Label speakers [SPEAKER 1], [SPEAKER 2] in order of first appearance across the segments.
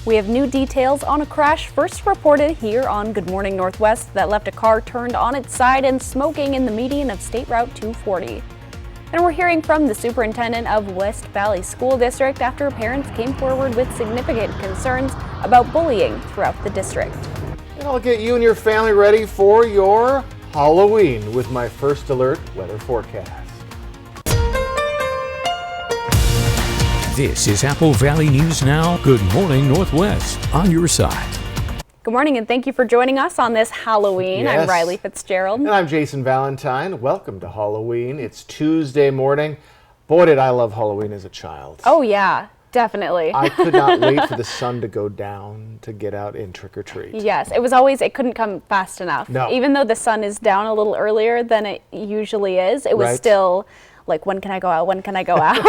[SPEAKER 1] We have new details on a crash first reported here on Good Morning Northwest that left a car turned on its side and smoking in the median of State Route 240. And we're hearing from the superintendent of West Valley School District after parents came forward with significant concerns about bullying throughout the district.
[SPEAKER 2] And I'll get you and your family ready for your Halloween with my first alert weather forecast.
[SPEAKER 3] This is Apple Valley News Now. Good morning, Northwest, on your side.
[SPEAKER 1] Good morning, and thank you for joining us on this Halloween.
[SPEAKER 2] Yes.
[SPEAKER 1] I'm Riley Fitzgerald.
[SPEAKER 2] And I'm Jason Valentine. Welcome to Halloween. It's Tuesday morning. Boy, did I love Halloween as a child.
[SPEAKER 1] Oh, yeah, definitely.
[SPEAKER 2] I could not wait for the sun to go down to get out and trick or treat.
[SPEAKER 1] Yes, it couldn't come fast enough.
[SPEAKER 2] No.
[SPEAKER 1] Even though the sun is down a little earlier than it usually is, it was
[SPEAKER 2] Right.
[SPEAKER 1] still like, when can I go out? When can I go out?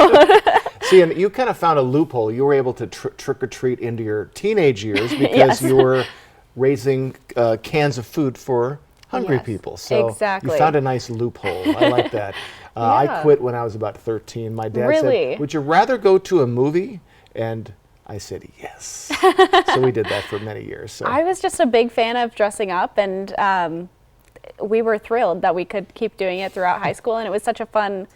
[SPEAKER 2] See, and you kind of found a loophole. You were able to trick or treat into your teenage years because
[SPEAKER 1] Yes.
[SPEAKER 2] you were raising cans of food for hungry
[SPEAKER 1] Yes,
[SPEAKER 2] people. So
[SPEAKER 1] exactly.
[SPEAKER 2] you found a nice loophole. I like that. I
[SPEAKER 1] Yeah.
[SPEAKER 2] quit when I was about 13. My dad
[SPEAKER 1] Really?
[SPEAKER 2] said, "Would you rather go to a movie?" And I said, "Yes." So we did that for many years. So.
[SPEAKER 1] I was just a big fan of dressing up, and we were thrilled that we could keep doing it throughout high school, and it was such a fun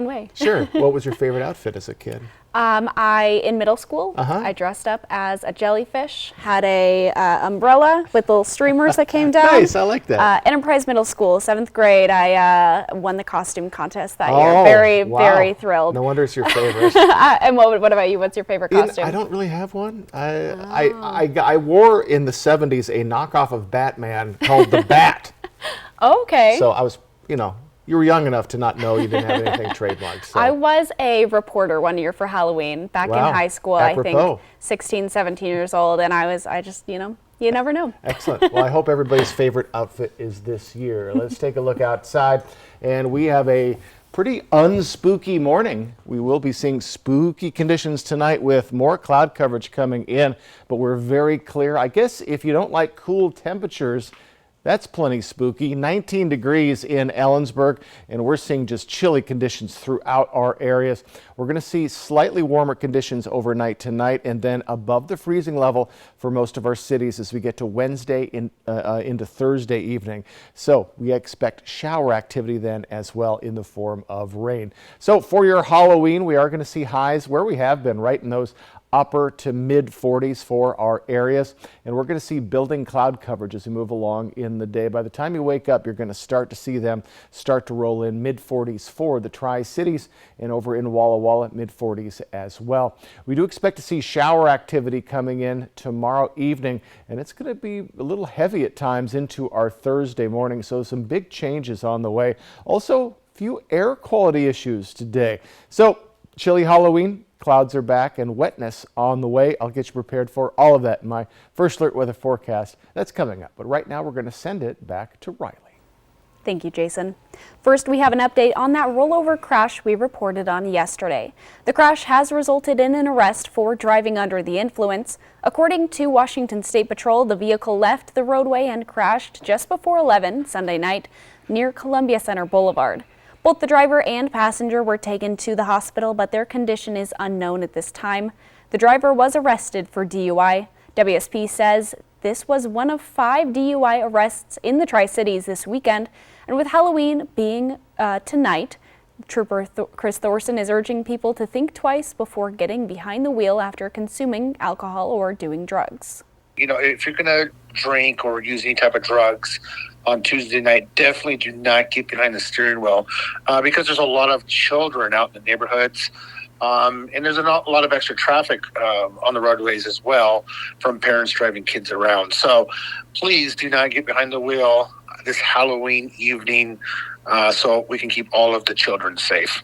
[SPEAKER 1] way.
[SPEAKER 2] Sure. What was your favorite outfit as a kid?
[SPEAKER 1] In middle school,
[SPEAKER 2] Uh-huh.
[SPEAKER 1] I dressed up as a jellyfish, had a umbrella with little streamers that came down.
[SPEAKER 2] Nice, I like that.
[SPEAKER 1] Enterprise Middle School, 7th grade, I won the costume contest that year.
[SPEAKER 2] Oh,
[SPEAKER 1] Very,
[SPEAKER 2] wow.
[SPEAKER 1] very thrilled.
[SPEAKER 2] No wonder it's your favorite.
[SPEAKER 1] And what about you? What's your favorite costume?
[SPEAKER 2] I don't really have one. I wore in the 70s a knockoff of Batman called the Bat.
[SPEAKER 1] Okay.
[SPEAKER 2] So I was, you were young enough to not know you didn't have anything trademarked. So.
[SPEAKER 1] I was a reporter one year for Halloween back
[SPEAKER 2] Wow.
[SPEAKER 1] in high school.
[SPEAKER 2] Apropos.
[SPEAKER 1] I think 16, 17 years old, and I just, you never know.
[SPEAKER 2] Excellent. Well, I hope everybody's favorite outfit is this year. Let's take a look outside, and we have a pretty unspooky morning. We will be seeing spooky conditions tonight with more cloud coverage coming in, but we're very clear. I guess if you don't like cool temperatures, that's plenty spooky. 19 degrees in Ellensburg, and we're seeing just chilly conditions throughout our areas. We're going to see slightly warmer conditions overnight tonight, and then above the freezing level for most of our cities as we get to Wednesday into Thursday evening. So we expect shower activity then as well in the form of rain. So for your Halloween, we are going to see highs where we have been, right in those upper to mid 40s for our areas, and we're going to see building cloud coverage as we move along in the day. By the time you wake up, you're going to start to see them start to roll in mid 40s for the Tri-Cities, and over in Walla Walla mid 40s as well. We do expect to see shower activity coming in tomorrow evening, and it's going to be a little heavy at times into our Thursday morning, so some big changes on the way. Also, few air quality issues today. So chilly Halloween, clouds are back, and wetness on the way. I'll get you prepared for all of that in my first alert weather forecast. That's coming up. But right now, we're going to send it back to Riley.
[SPEAKER 1] Thank you, Jason. First, we have an update on that rollover crash we reported on yesterday. The crash has resulted in an arrest for driving under the influence. According to Washington State Patrol, the vehicle left the roadway and crashed just before 11 Sunday night near Columbia Center Boulevard. Both the driver and passenger were taken to the hospital, but their condition is unknown at this time. The driver was arrested for DUI. WSP says this was one of 5 DUI arrests in the Tri-Cities this weekend, and with Halloween being tonight, Trooper Chris Thorson is urging people to think twice before getting behind the wheel after consuming alcohol or doing drugs.
[SPEAKER 4] If you're going to drink or use any type of drugs on Tuesday night, definitely do not get behind the steering wheel because there's a lot of children out in the neighborhoods. And there's a lot of extra traffic on the roadways as well from parents driving kids around. So please do not get behind the wheel this Halloween evening so we can keep all of the children safe.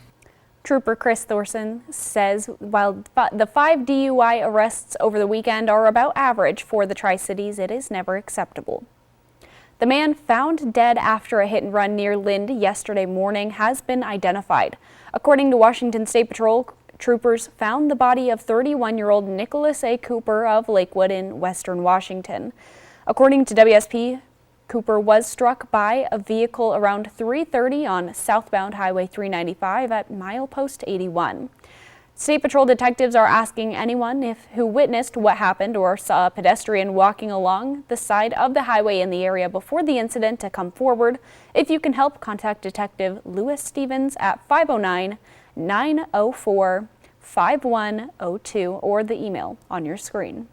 [SPEAKER 1] Trooper Chris Thorson says while the 5 DUI arrests over the weekend are about average for the Tri-Cities, it is never acceptable. The man found dead after a hit and run near Lind yesterday morning has been identified. According to Washington State Patrol, troopers found the body of 31-year-old Nicholas A. Cooper of Lakewood in western Washington. According to WSP, Cooper was struck by a vehicle around 3:30 on southbound Highway 395 at milepost 81. State Patrol detectives are asking anyone who witnessed what happened or saw a pedestrian walking along the side of the highway in the area before the incident to come forward. If you can help, contact Detective Lewis Stevens at 509-904-5102 or the email on your screen.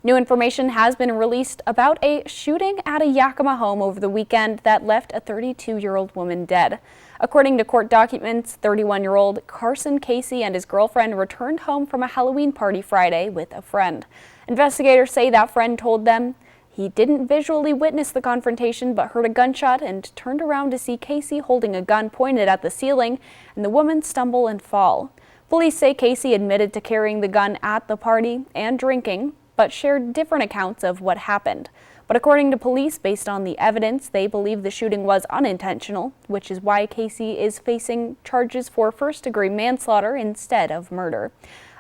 [SPEAKER 1] New information has been released about a shooting at a Yakima home over the weekend that left a 32-year-old woman dead. According to court documents, 31-year-old Carson Casey and his girlfriend returned home from a Halloween party Friday with a friend. Investigators say that friend told them he didn't visually witness the confrontation but heard a gunshot and turned around to see Casey holding a gun pointed at the ceiling and the woman stumble and fall. Police say Casey admitted to carrying the gun at the party and drinking, but shared different accounts of what happened. But according to police, based on the evidence, they believe the shooting was unintentional, which is why Casey is facing charges for first-degree manslaughter instead of murder.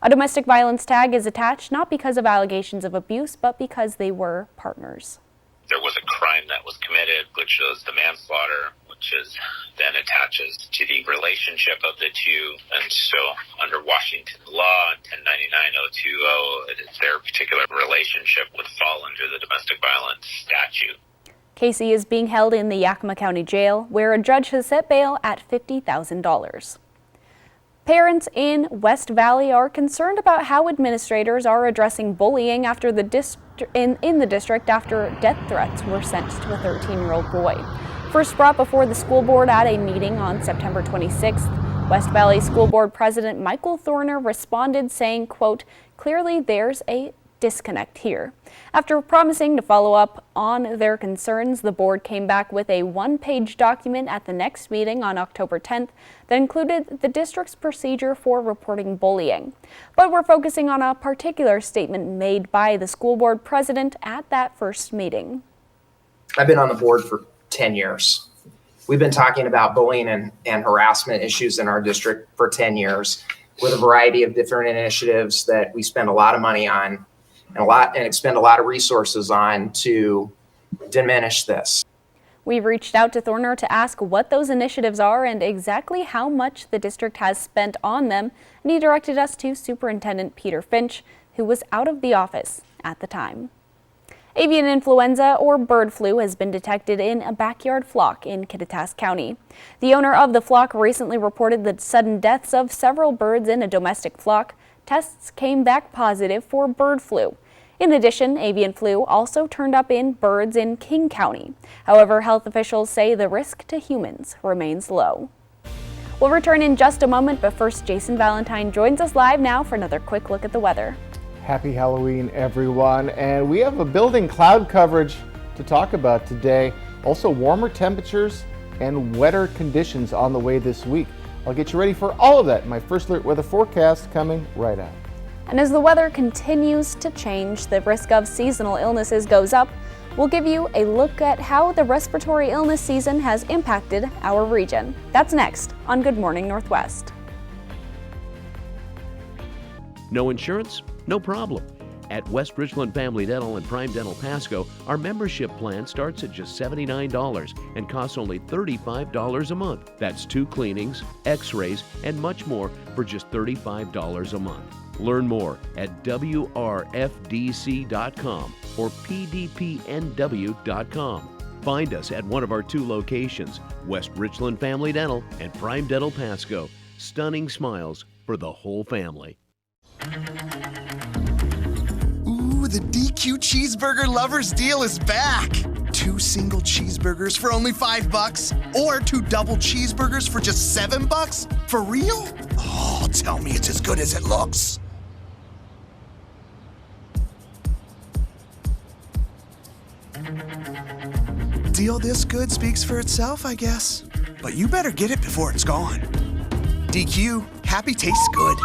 [SPEAKER 1] A domestic violence tag is attached not because of allegations of abuse, but because they were partners.
[SPEAKER 5] There was a crime that was committed, which was the manslaughter, which is then attaches to the relationship of the two. And so under Washington law, 1099-020, their particular relationship would fall under the domestic violence statute.
[SPEAKER 1] Casey is being held in the Yakima County Jail, where a judge has set bail at $50,000. Parents in West Valley are concerned about how administrators are addressing bullying after in the district after death threats were sent to a 13-year-old boy. First brought before the school board at a meeting on September 26th, West Valley School Board President Michael Thorner responded saying, quote, "Clearly there's a disconnect here." After promising to follow up on their concerns, the board came back with a one-page document at the next meeting on October 10th that included the district's procedure for reporting bullying. But we're focusing on a particular statement made by the school board president at that first meeting.
[SPEAKER 6] I've been on the board for 10 years. We've been talking about bullying and harassment issues in our district for 10 years with a variety of different initiatives that we spend a lot of money on and expend a lot of resources on to diminish this.
[SPEAKER 1] We reached out to Thorner to ask what those initiatives are and exactly how much the district has spent on them, and he directed us to Superintendent Peter Finch, who was out of the office at the time. Avian influenza or bird flu has been detected in a backyard flock in Kittitas County. The owner of the flock recently reported the sudden deaths of several birds in a domestic flock. Tests came back positive for bird flu. In addition, avian flu also turned up in birds in King County. However, health officials say the risk to humans remains low. We'll return in just a moment, but first, Jason Valentine joins us live now for another quick look at the weather.
[SPEAKER 2] Happy Halloween, everyone. And we have a building cloud coverage to talk about today. Also, warmer temperatures and wetter conditions on the way this week. I'll get you ready for all of that in my First Alert weather forecast coming right up.
[SPEAKER 1] And as the weather continues to change, the risk of seasonal illnesses goes up. We'll give you a look at how the respiratory illness season has impacted our region. That's next on Good Morning Northwest.
[SPEAKER 7] No insurance? No problem. At West Richland Family Dental and Prime Dental Pasco, our membership plan starts at just $79 and costs only $35 a month. That's 2 cleanings, x-rays, and much more for just $35 a month. Learn more at WRFDC.com or PDPNW.com. Find us at one of our 2 locations, West Richland Family Dental and Prime Dental Pasco. Stunning smiles for the whole family.
[SPEAKER 8] Ooh, the DQ Cheeseburger Lovers Deal is back! 2 single cheeseburgers for only $5, or 2 double cheeseburgers for just $7? For real? Oh, tell me it's as good as it looks. Deal this good speaks for itself, I guess. But you better get it before it's gone. DQ, happy tastes good.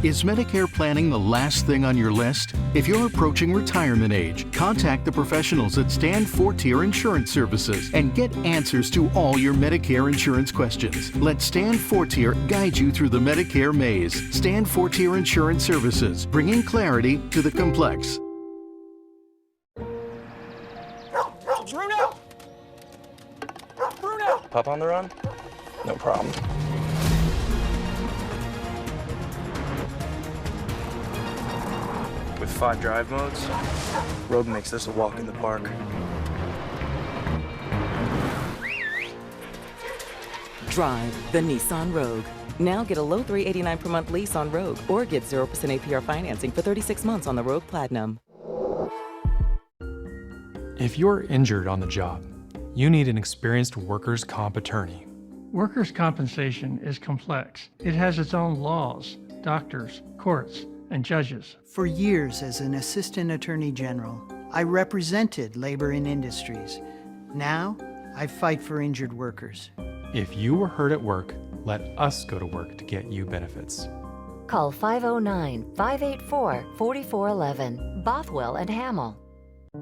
[SPEAKER 9] Is Medicare planning the last thing on your list? If you're approaching retirement age, contact the professionals at Stand Fortier Insurance Services and get answers to all your Medicare insurance questions. Let Stand Fortier guide you through the Medicare maze. Stand Fortier Insurance Services, bringing clarity to the complex.
[SPEAKER 10] Bruno! Bruno!
[SPEAKER 11] Pup on the run? No problem. With 5 drive modes, Rogue makes this a walk in the park.
[SPEAKER 12] Drive the Nissan Rogue. Now get a low $389 per month lease on Rogue or get 0% APR financing for 36 months on the Rogue Platinum.
[SPEAKER 13] If you're injured on the job, you need an experienced workers' comp attorney.
[SPEAKER 14] Workers' compensation is complex. It has its own laws, doctors, courts, and judges.
[SPEAKER 15] For years as an assistant attorney general, I represented labor and industries. Now, I fight for injured workers.
[SPEAKER 13] If you were hurt at work, let us go to work to get you benefits.
[SPEAKER 16] Call 509-584-4411, Bothwell and Hamill.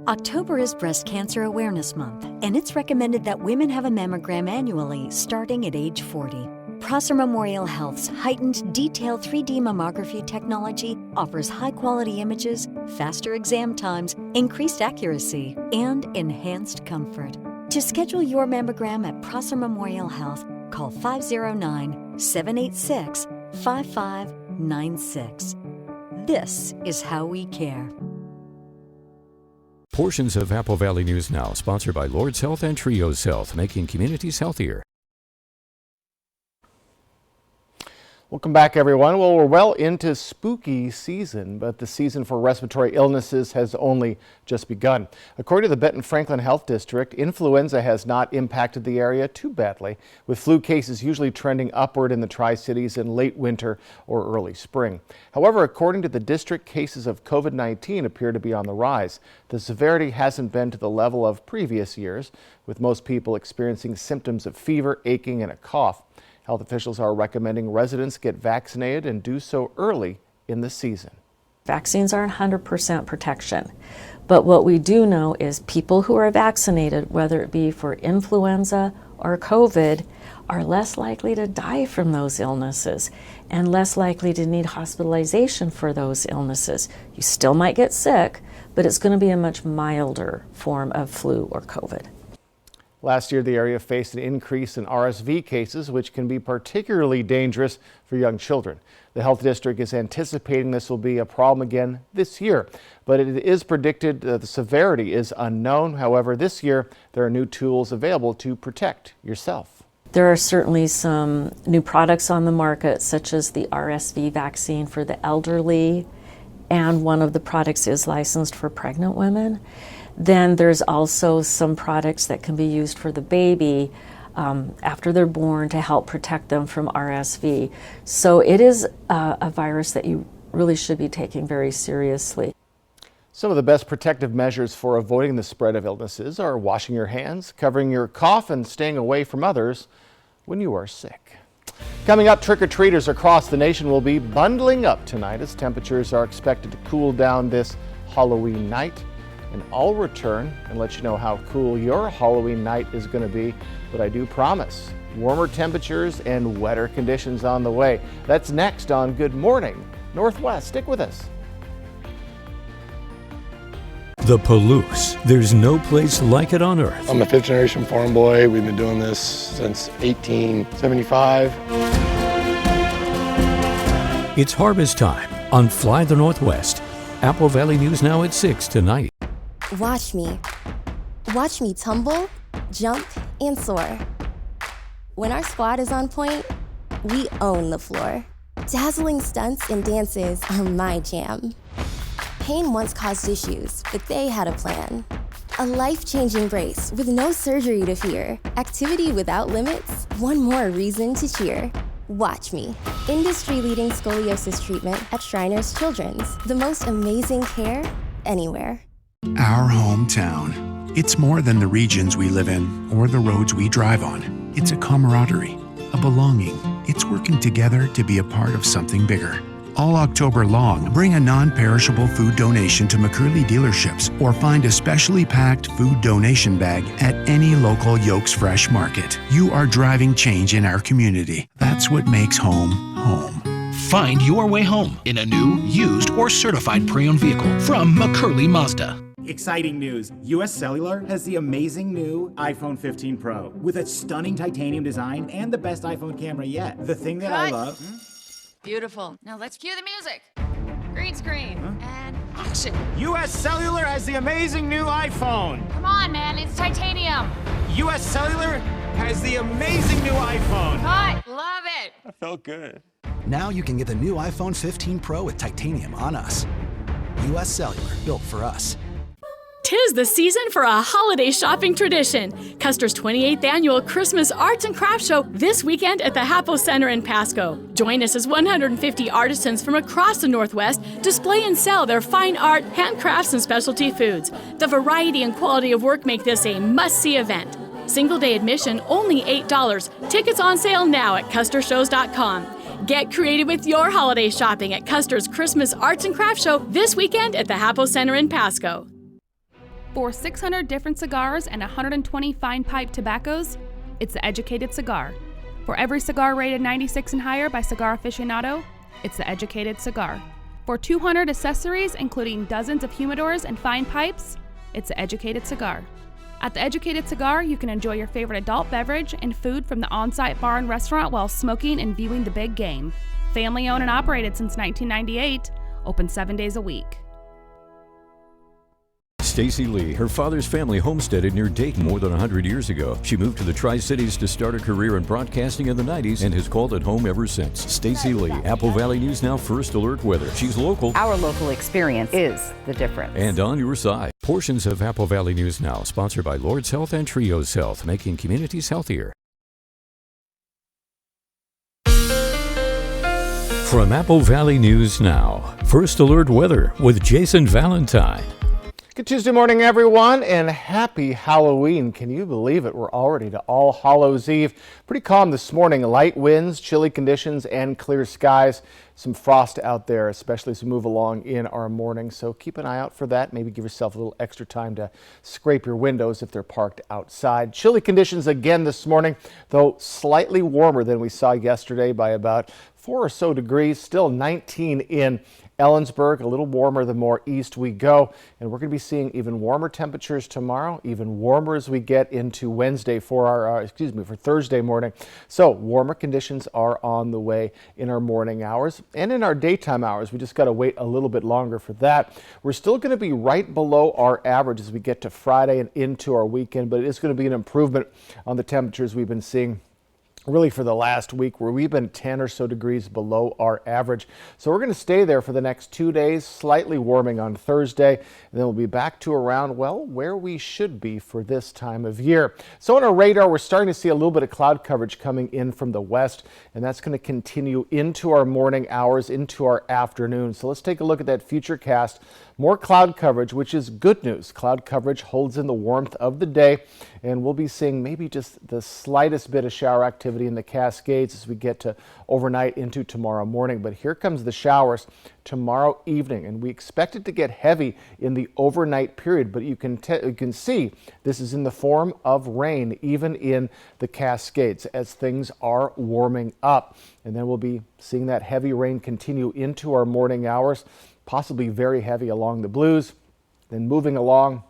[SPEAKER 17] October is Breast Cancer Awareness Month, and it's recommended that women have a mammogram annually starting at age 40. Prosser Memorial Health's heightened detailed 3D mammography technology offers high-quality images, faster exam times, increased accuracy, and enhanced comfort. To schedule your mammogram at Prosser Memorial Health, call 509-786-5596. This is how we care.
[SPEAKER 3] Portions of Apple Valley News Now, sponsored by Lord's Health and Trios Health, making communities healthier.
[SPEAKER 2] Welcome back, everyone. Well, we're well into spooky season, but the season for respiratory illnesses has only just begun. According to the Benton Franklin Health District, influenza has not impacted the area too badly, with flu cases usually trending upward in the Tri-Cities in late winter or early spring. However, according to the district, cases of COVID-19 appear to be on the rise. The severity hasn't been to the level of previous years, with most people experiencing symptoms of fever, aching, and a cough. Health officials are recommending residents get vaccinated and do so early in the season.
[SPEAKER 18] Vaccines aren't 100% protection, but what we do know is people who are vaccinated, whether it be for influenza or COVID, are less likely to die from those illnesses and less likely to need hospitalization for those illnesses. You still might get sick, but it's going to be a much milder form of flu or COVID.
[SPEAKER 2] Last year, the area faced an increase in RSV cases, which can be particularly dangerous for young children. The health district is anticipating this will be a problem again this year, but it is predicted the severity is unknown. However, this year, there are new tools available to protect yourself.
[SPEAKER 18] There are certainly some new products on the market, such as the RSV vaccine for the elderly, and one of the products is licensed for pregnant women. Then there's also some products that can be used for the baby after they're born to help protect them from RSV. So it is a virus that you really should be taking very seriously.
[SPEAKER 2] Some of the best protective measures for avoiding the spread of illnesses are washing your hands, covering your cough, and staying away from others when you are sick. Coming up, trick-or-treaters across the nation will be bundling up tonight as temperatures are expected to cool down this Halloween night. And I'll return and let you know how cool your Halloween night is going to be. But I do promise warmer temperatures and wetter conditions on the way. That's next on Good Morning Northwest. Stick with us.
[SPEAKER 3] The Palouse. There's no place like it on earth.
[SPEAKER 19] I'm a fifth generation farm boy. We've been doing this since 1875.
[SPEAKER 3] It's harvest time on Fly the Northwest. Apple Valley News Now at 6 tonight.
[SPEAKER 20] Watch me. Watch me tumble, jump, and soar. When our squad is on point, we own the floor. Dazzling stunts and dances are my jam. Pain once caused issues, but they had a plan. A life-changing brace with no surgery to fear. Activity without limits, one more reason to cheer. Watch me. Industry-leading scoliosis treatment at Shriners Children's. The most amazing care anywhere.
[SPEAKER 21] Our hometown. It's more than the regions we live in or the roads we drive on. It's a camaraderie, a belonging. It's working together to be a part of something bigger. All October long, bring a non-perishable food donation to McCurley dealerships or find a specially packed food donation bag at any local Yolks Fresh market. You are driving change in our community. That's what makes home, home.
[SPEAKER 22] Find your way home in a new, used, or certified pre-owned vehicle from McCurley Mazda.
[SPEAKER 10] Exciting news. US Cellular has the amazing new iPhone 15 Pro with a stunning titanium design and the best iPhone camera yet. The thing that I love...
[SPEAKER 22] Beautiful. Now let's cue the music. Green screen. And action.
[SPEAKER 10] US Cellular has the amazing new iPhone.
[SPEAKER 22] Come on, man. It's titanium.
[SPEAKER 10] US Cellular has the amazing new iPhone.
[SPEAKER 22] Cut. Love it.
[SPEAKER 10] That felt good.
[SPEAKER 23] Now you can get the new iPhone 15 Pro with titanium on us. US Cellular, built for us.
[SPEAKER 24] 'Tis the season for a holiday shopping tradition. Custer's 28th annual Christmas Arts and Crafts Show this weekend at the Hapo Center in Pasco. Join us as 150 artisans from across the Northwest display and sell their fine art, handcrafts, and specialty foods. The variety and quality of work make this a must-see event. Single-day admission only $8. Tickets on sale now at custershows.com. Get creative with your holiday shopping at Custer's Christmas Arts and Crafts Show this weekend at the Hapo Center in Pasco.
[SPEAKER 25] For 600 different cigars and 120 fine pipe tobaccos, it's The Educated Cigar. For every cigar rated 96 and higher by Cigar Aficionado, it's The Educated Cigar. For 200 accessories, including dozens of humidors and fine pipes, it's The Educated Cigar. At The Educated Cigar, you can enjoy your favorite adult beverage and food from the on-site bar and restaurant while smoking and viewing the big game. Family owned and operated since 1998, open 7 days a week.
[SPEAKER 3] Stacy Lee, her father's family homesteaded near Dayton more than 100 years ago. She moved to the Tri-Cities to start a career in broadcasting in the 90s and has called it home ever since. Stacy Lee, Apple Valley News Now First Alert Weather. She's local.
[SPEAKER 26] Our local experience is the difference.
[SPEAKER 3] And on your side. Portions of Apple Valley News Now, sponsored by Lord's Health and Trios Health, making communities healthier. From Apple Valley News Now, First Alert Weather with Jason Valentine.
[SPEAKER 2] Good Tuesday morning, everyone, and happy Halloween. Can you believe it? We're already to All Hallows Eve. Pretty calm this morning. Light winds, chilly conditions, and clear skies. Some frost out there, especially as we move along in our morning. So keep an eye out for that. Maybe give yourself a little extra time to scrape your windows if they're parked outside. Chilly conditions again this morning, though slightly warmer than we saw yesterday by about 4 or so degrees. Still 19 in Ellensburg, a little warmer the more east we go, and we're going to be seeing even warmer temperatures tomorrow, even warmer as we get into Wednesday for our, for Thursday morning. So warmer conditions are on the way in our morning hours and in our daytime hours. We just got to wait a little bit longer for that. We're still going to be right below our average as we get to Friday and into our weekend, but it is going to be an improvement on the temperatures we've been seeing really for the last week, where we've been 10 or so degrees below our average. So we're going to stay there for the next 2 days, slightly warming on Thursday, and then we'll be back to around, well, where we should be for this time of year. So on our radar, we're starting to see a little bit of cloud coverage coming in from the west, and that's going to continue into our morning hours, into our afternoon. So let's take a look at that future cast. More cloud coverage, which is good news. Cloud coverage holds in the warmth of the day, and we'll be seeing maybe just the slightest bit of shower activity in the Cascades as we get to overnight into tomorrow morning. But here comes the showers tomorrow evening, and we expect it to get heavy in the overnight period, but you can see this is in the form of rain, even in the Cascades, as things are warming up. And then we'll be seeing that heavy rain continue into our morning hours, possibly very heavy along the Blues, then moving along.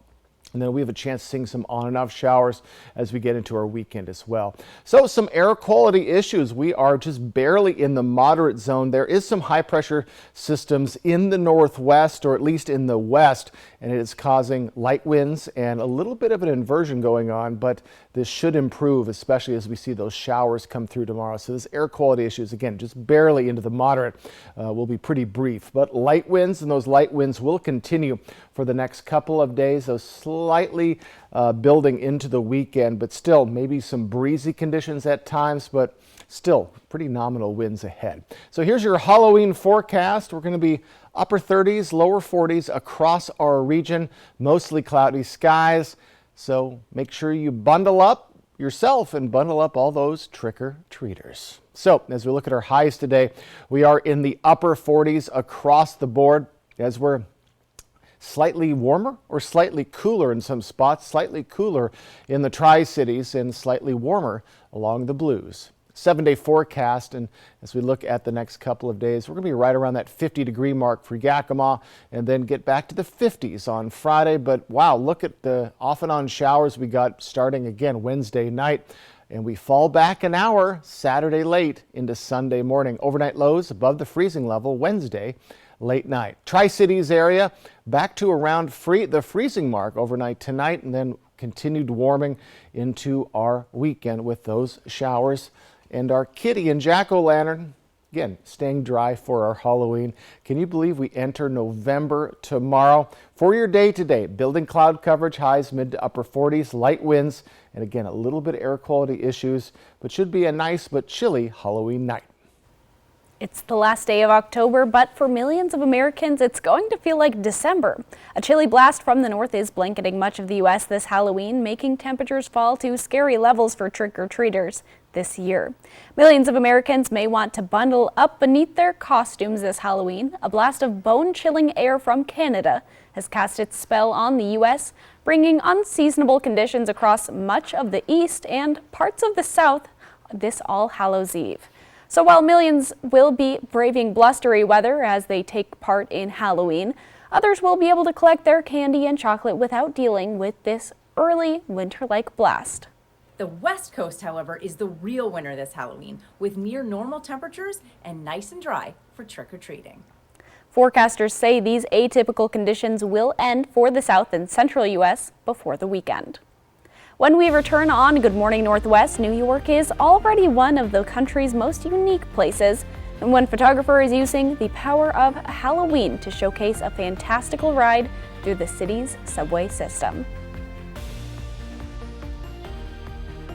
[SPEAKER 2] And then we have a chance of seeing some on and off showers as we get into our weekend as well. So some air quality issues. We are just barely in the moderate zone. There is some high pressure systems in the northwest, or at least in the west, and it is causing light winds and a little bit of an inversion going on, but this should improve, especially as we see those showers come through tomorrow. So this air quality issues, again, just barely into the moderate, will be pretty brief, but light winds, and those light winds will continue for the next couple of days. Those slightly building into the weekend, but still maybe some breezy conditions at times, but still pretty nominal winds ahead. So here's your Halloween forecast. We're going to be upper 30s, lower 40s across our region, mostly cloudy skies. So make sure you bundle up yourself and bundle up all those trick-or-treaters. So as we look at our highs today, we are in the upper 40s across the board as we're slightly warmer or slightly cooler in some spots, slightly cooler in the Tri-Cities, and slightly warmer along the Blues. 7-day forecast, and as we look at the next couple of days, we're going to be right around that 50-degree mark for Yakima and then get back to the 50s on Friday. But wow, look at the off and on showers we got starting again Wednesday night. And we fall back an hour Saturday late into Sunday morning. Overnight lows above the freezing level Wednesday late night. Tri-Cities area back to around the freezing mark overnight tonight, and then continued warming into our weekend with those showers. And our kitty and jack-o'-lantern, again, staying dry for our Halloween. Can you believe we enter November tomorrow? For your day today, building cloud coverage, highs mid to upper 40s, light winds, and again, a little bit of air quality issues, but should be a nice but chilly Halloween night.
[SPEAKER 1] It's the last day of October, but for millions of Americans, it's going to feel like December. A chilly blast from the north is blanketing much of the U.S. this Halloween, making temperatures fall to scary levels for trick-or-treaters this year. Millions of Americans may want to bundle up beneath their costumes this Halloween. A blast of bone-chilling air from Canada has cast its spell on the U.S., bringing unseasonable conditions across much of the east and parts of the south this All Hallows Eve. So while millions will be braving blustery weather as they take part in Halloween, others will be able to collect their candy and chocolate without dealing with this early winter-like blast.
[SPEAKER 4] The West Coast, however, is the real winner this Halloween, with near normal temperatures and nice and dry for trick-or-treating.
[SPEAKER 1] Forecasters say these atypical conditions will end for the south and central U.S. before the weekend. When we return on Good Morning Northwest, New York is already one of the country's most unique places, and one photographer is using the power of Halloween to showcase a fantastical ride through the city's subway system.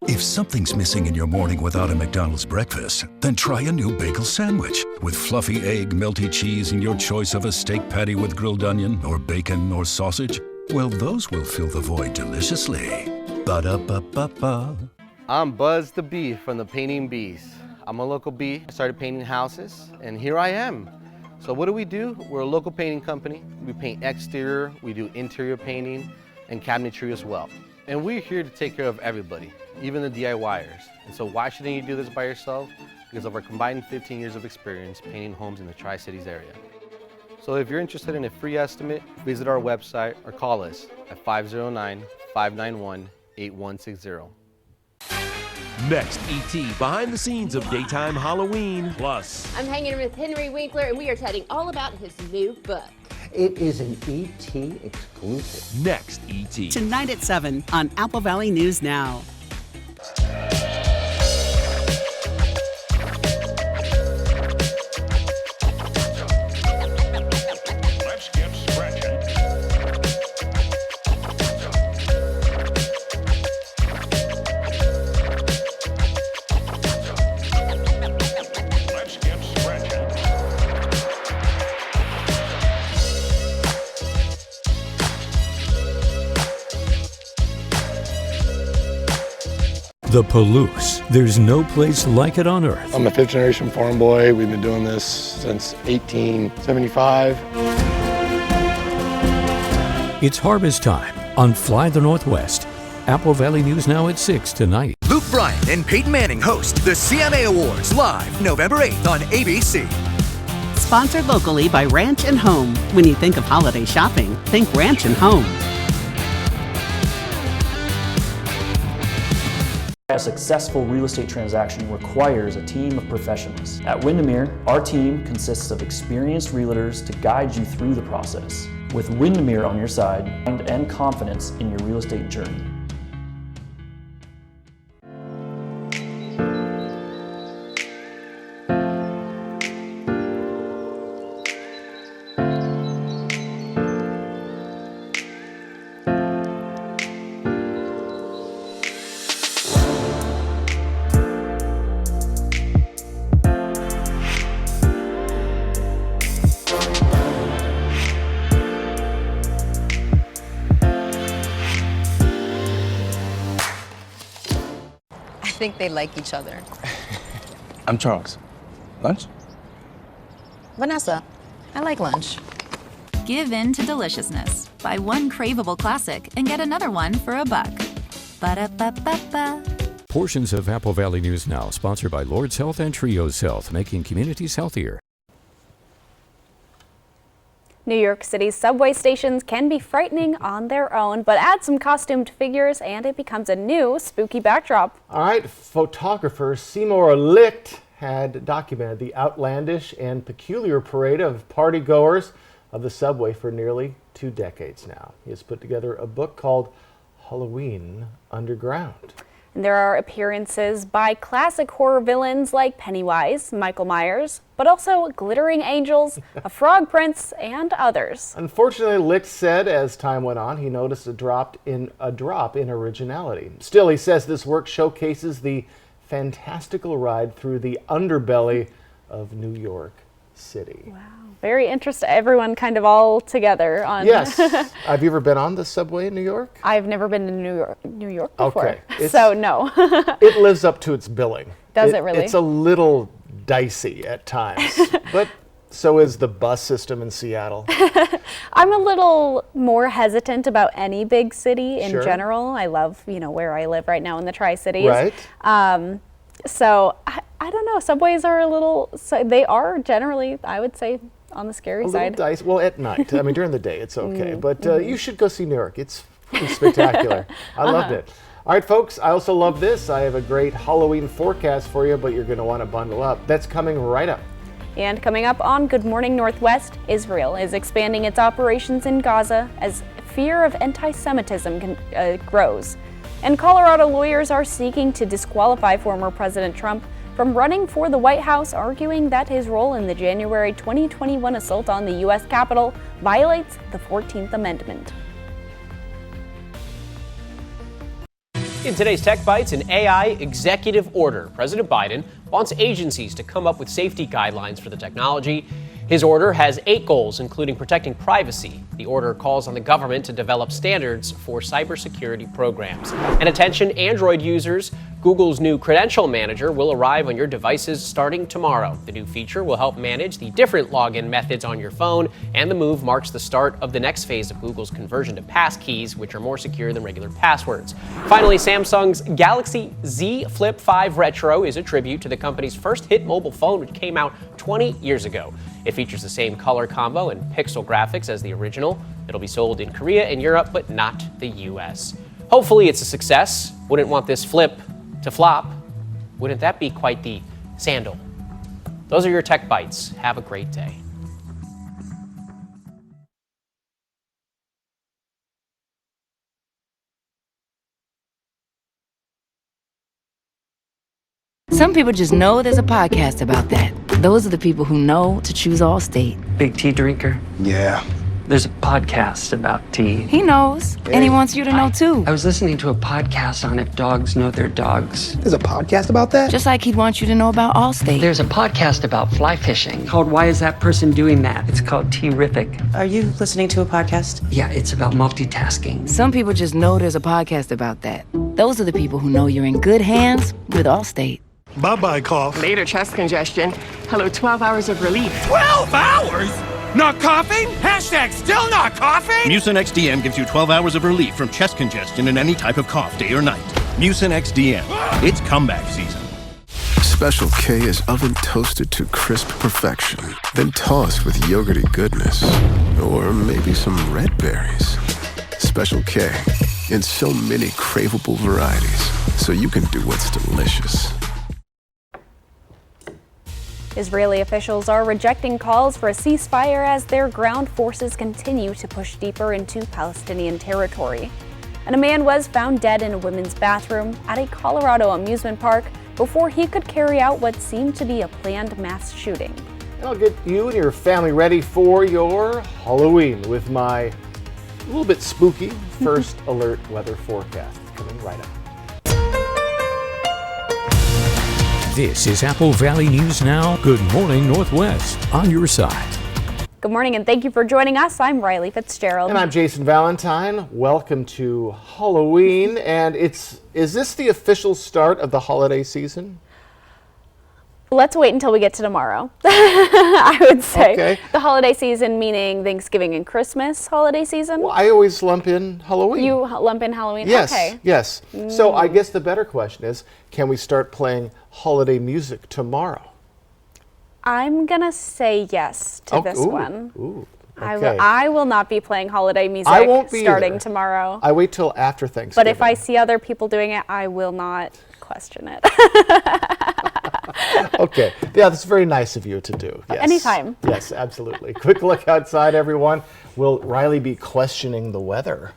[SPEAKER 5] If something's missing in your morning without a McDonald's breakfast, then try a new bagel sandwich with fluffy egg, melty cheese, and your choice of a steak patty with grilled onion or bacon or sausage. Well, those will fill the void deliciously. Ba-da-ba-ba-ba.
[SPEAKER 6] I'm Buzz the Bee from the Painting Bees. I'm a local bee. I started painting houses, and here I am. So what do? We're a local painting company. We paint exterior, we do interior painting, and cabinetry as well. And we're here to take care of everybody, even the DIYers. And so why shouldn't you do this by yourself? Because of our combined 15 years of experience painting homes in the Tri-Cities area. So if you're interested in a free estimate, visit our website or call us at 509-591-8160.
[SPEAKER 7] Next, E.T. behind the scenes of daytime Halloween. Plus,
[SPEAKER 8] I'm hanging with Henry Winkler, and we are chatting all about his new book.
[SPEAKER 27] It is an E.T. exclusive.
[SPEAKER 7] Next, E.T.
[SPEAKER 28] Tonight at 7 on Apple Valley News Now.
[SPEAKER 7] Let's get scratching. Let's get scratching.
[SPEAKER 3] The Palouse. There's no place like it on earth.
[SPEAKER 19] I'm a fifth generation farm boy. We've been doing this since 1875.
[SPEAKER 3] It's harvest time on Fly the Northwest. Apple Valley News Now at 6 tonight.
[SPEAKER 29] Luke Bryan and Peyton Manning host the CMA Awards live November 8th on ABC.
[SPEAKER 28] Sponsored locally by Ranch and Home. When you think of holiday shopping, think Ranch and Home.
[SPEAKER 30] A successful real estate transaction requires a team of professionals. At Windermere, our team consists of experienced realtors to guide you through the process. With Windermere on your side and confidence in your real estate journey.
[SPEAKER 31] I think they like each other.
[SPEAKER 11] I'm Charles. Lunch?
[SPEAKER 31] Vanessa, I like lunch.
[SPEAKER 22] Give in to deliciousness. Buy one craveable classic and get another one for $1. Ba-da-ba-ba-ba.
[SPEAKER 3] Portions of Apple Valley News Now, sponsored by Lord's Health and Trios Health, making communities healthier.
[SPEAKER 1] New York City's subway stations can be frightening on their own, but add some costumed figures and it becomes a new spooky backdrop.
[SPEAKER 2] All right, photographer Seymour Licht had documented the outlandish and peculiar parade of partygoers of the subway for nearly 2 decades now. He has put together a book called Halloween Underground.
[SPEAKER 1] And there are appearances by classic horror villains like Pennywise, Michael Myers, but also glittering angels, a frog prince, and others.
[SPEAKER 2] Unfortunately, Licht said as time went on, he noticed a drop in originality. Still, he says this work showcases the fantastical ride through the underbelly of New York City.
[SPEAKER 1] Wow. Very interesting. Everyone kind of all together on.
[SPEAKER 2] Yes. Have you ever been on the subway in New York?
[SPEAKER 1] I've never been to New York before.
[SPEAKER 2] Okay.
[SPEAKER 1] So no.
[SPEAKER 2] It lives up to its billing.
[SPEAKER 1] Does it really?
[SPEAKER 2] It's a little dicey at times, but so is the bus system in Seattle.
[SPEAKER 1] I'm a little more hesitant about any big city in
[SPEAKER 2] Sure.
[SPEAKER 1] general. I love, where I live right now in the Tri-Cities.
[SPEAKER 2] Right.
[SPEAKER 1] So I don't know. Subways are they are generally, I would say, on the scary
[SPEAKER 2] A
[SPEAKER 1] side.
[SPEAKER 2] little dicey. Well, at night. I mean, during the day, it's okay. But you should go see New York. It's pretty spectacular. I loved it. All right, folks, I also love this. I have a great Halloween forecast for you, but you're going to want to bundle up. That's coming right up.
[SPEAKER 1] And coming up on Good Morning Northwest, Israel is expanding its operations in Gaza as fear of anti-Semitism grows. And Colorado lawyers are seeking to disqualify former President Trump from running for the White House, arguing that his role in the January 2021 assault on the U.S. Capitol violates the 14th Amendment.
[SPEAKER 9] In today's Tech Bites, an AI executive order. President Biden wants agencies to come up with safety guidelines for the technology. His order has 8 goals, including protecting privacy. The order calls on the government to develop standards for cybersecurity programs. And attention Android users, Google's new Credential Manager will arrive on your devices starting tomorrow. The new feature will help manage the different login methods on your phone, and the move marks the start of the next phase of Google's conversion to passkeys, which are more secure than regular passwords. Finally, Samsung's Galaxy Z Flip 5 Retro is a tribute to the company's first hit mobile phone, which came out 20 years ago. It features the same color combo and pixel graphics as the original. It'll be sold in Korea and Europe, but not the US. Hopefully it's a success. Wouldn't want this flip to flop. Wouldn't that be quite the sandal? Those are your Tech Bites. Have a great day.
[SPEAKER 10] Some people just know there's a podcast about that. Those are the people who know to choose Allstate.
[SPEAKER 11] Big tea drinker? Yeah. There's a podcast about tea.
[SPEAKER 10] He knows, and he wants you to know too.
[SPEAKER 11] I was listening to a podcast on if dogs know their dogs. There's a podcast about that?
[SPEAKER 10] Just like he'd want you to know about Allstate.
[SPEAKER 11] There's a podcast about fly fishing called Why Is That Person Doing That? It's called Tea-rific.
[SPEAKER 12] Are you listening to a podcast?
[SPEAKER 11] Yeah, it's about multitasking.
[SPEAKER 10] Some people just know there's a podcast about that. Those are the people who know you're in good hands with Allstate.
[SPEAKER 13] Bye-bye, cough.
[SPEAKER 14] Later, chest congestion. Hello, 12 hours of relief.
[SPEAKER 7] 12 hours? Not coughing? Hashtag still not coughing?
[SPEAKER 15] Mucin XDM gives you 12 hours of relief from chest congestion and any type of cough, day or night. Mucin XDM. It's comeback season.
[SPEAKER 16] Special K is oven toasted to crisp perfection, then tossed with yogurty goodness. Or maybe some red berries. Special K in so many craveable varieties, so you can do what's delicious.
[SPEAKER 1] Israeli officials are rejecting calls for a ceasefire as their ground forces continue to push deeper into Palestinian territory. And a man was found dead in a women's bathroom at a Colorado amusement park before he could carry out what seemed to be a planned mass shooting.
[SPEAKER 2] And I'll get you and your family ready for your Halloween with my a little bit spooky first alert weather forecast coming right up.
[SPEAKER 3] This is Apple Valley News Now. Good morning, Northwest, on your side.
[SPEAKER 1] Good morning and thank you for joining us. I'm Riley Fitzgerald.
[SPEAKER 2] And I'm Jason Valentine. Welcome to Halloween. And is this the official start of the holiday season?
[SPEAKER 1] Let's wait until we get to tomorrow. I would say.
[SPEAKER 2] Okay.
[SPEAKER 1] The holiday season, meaning Thanksgiving and Christmas holiday season.
[SPEAKER 2] Well, I always lump in Halloween.
[SPEAKER 1] You lump in Halloween?
[SPEAKER 2] Yes,
[SPEAKER 1] Okay.
[SPEAKER 2] yes. So I guess the better question is, can we start playing holiday music tomorrow?
[SPEAKER 1] I'm going to say yes to this one.
[SPEAKER 2] Ooh, okay.
[SPEAKER 1] I will not be playing holiday music
[SPEAKER 2] I won't be
[SPEAKER 1] starting
[SPEAKER 2] either.
[SPEAKER 1] tomorrow.
[SPEAKER 2] I wait till after Thanksgiving.
[SPEAKER 1] But if I see other people doing it, I will not question it.
[SPEAKER 2] Okay. Yeah, that's very nice of you to do. Yes.
[SPEAKER 1] Anytime.
[SPEAKER 2] Yes, absolutely. Quick look outside, everyone. Will Riley be questioning the weather?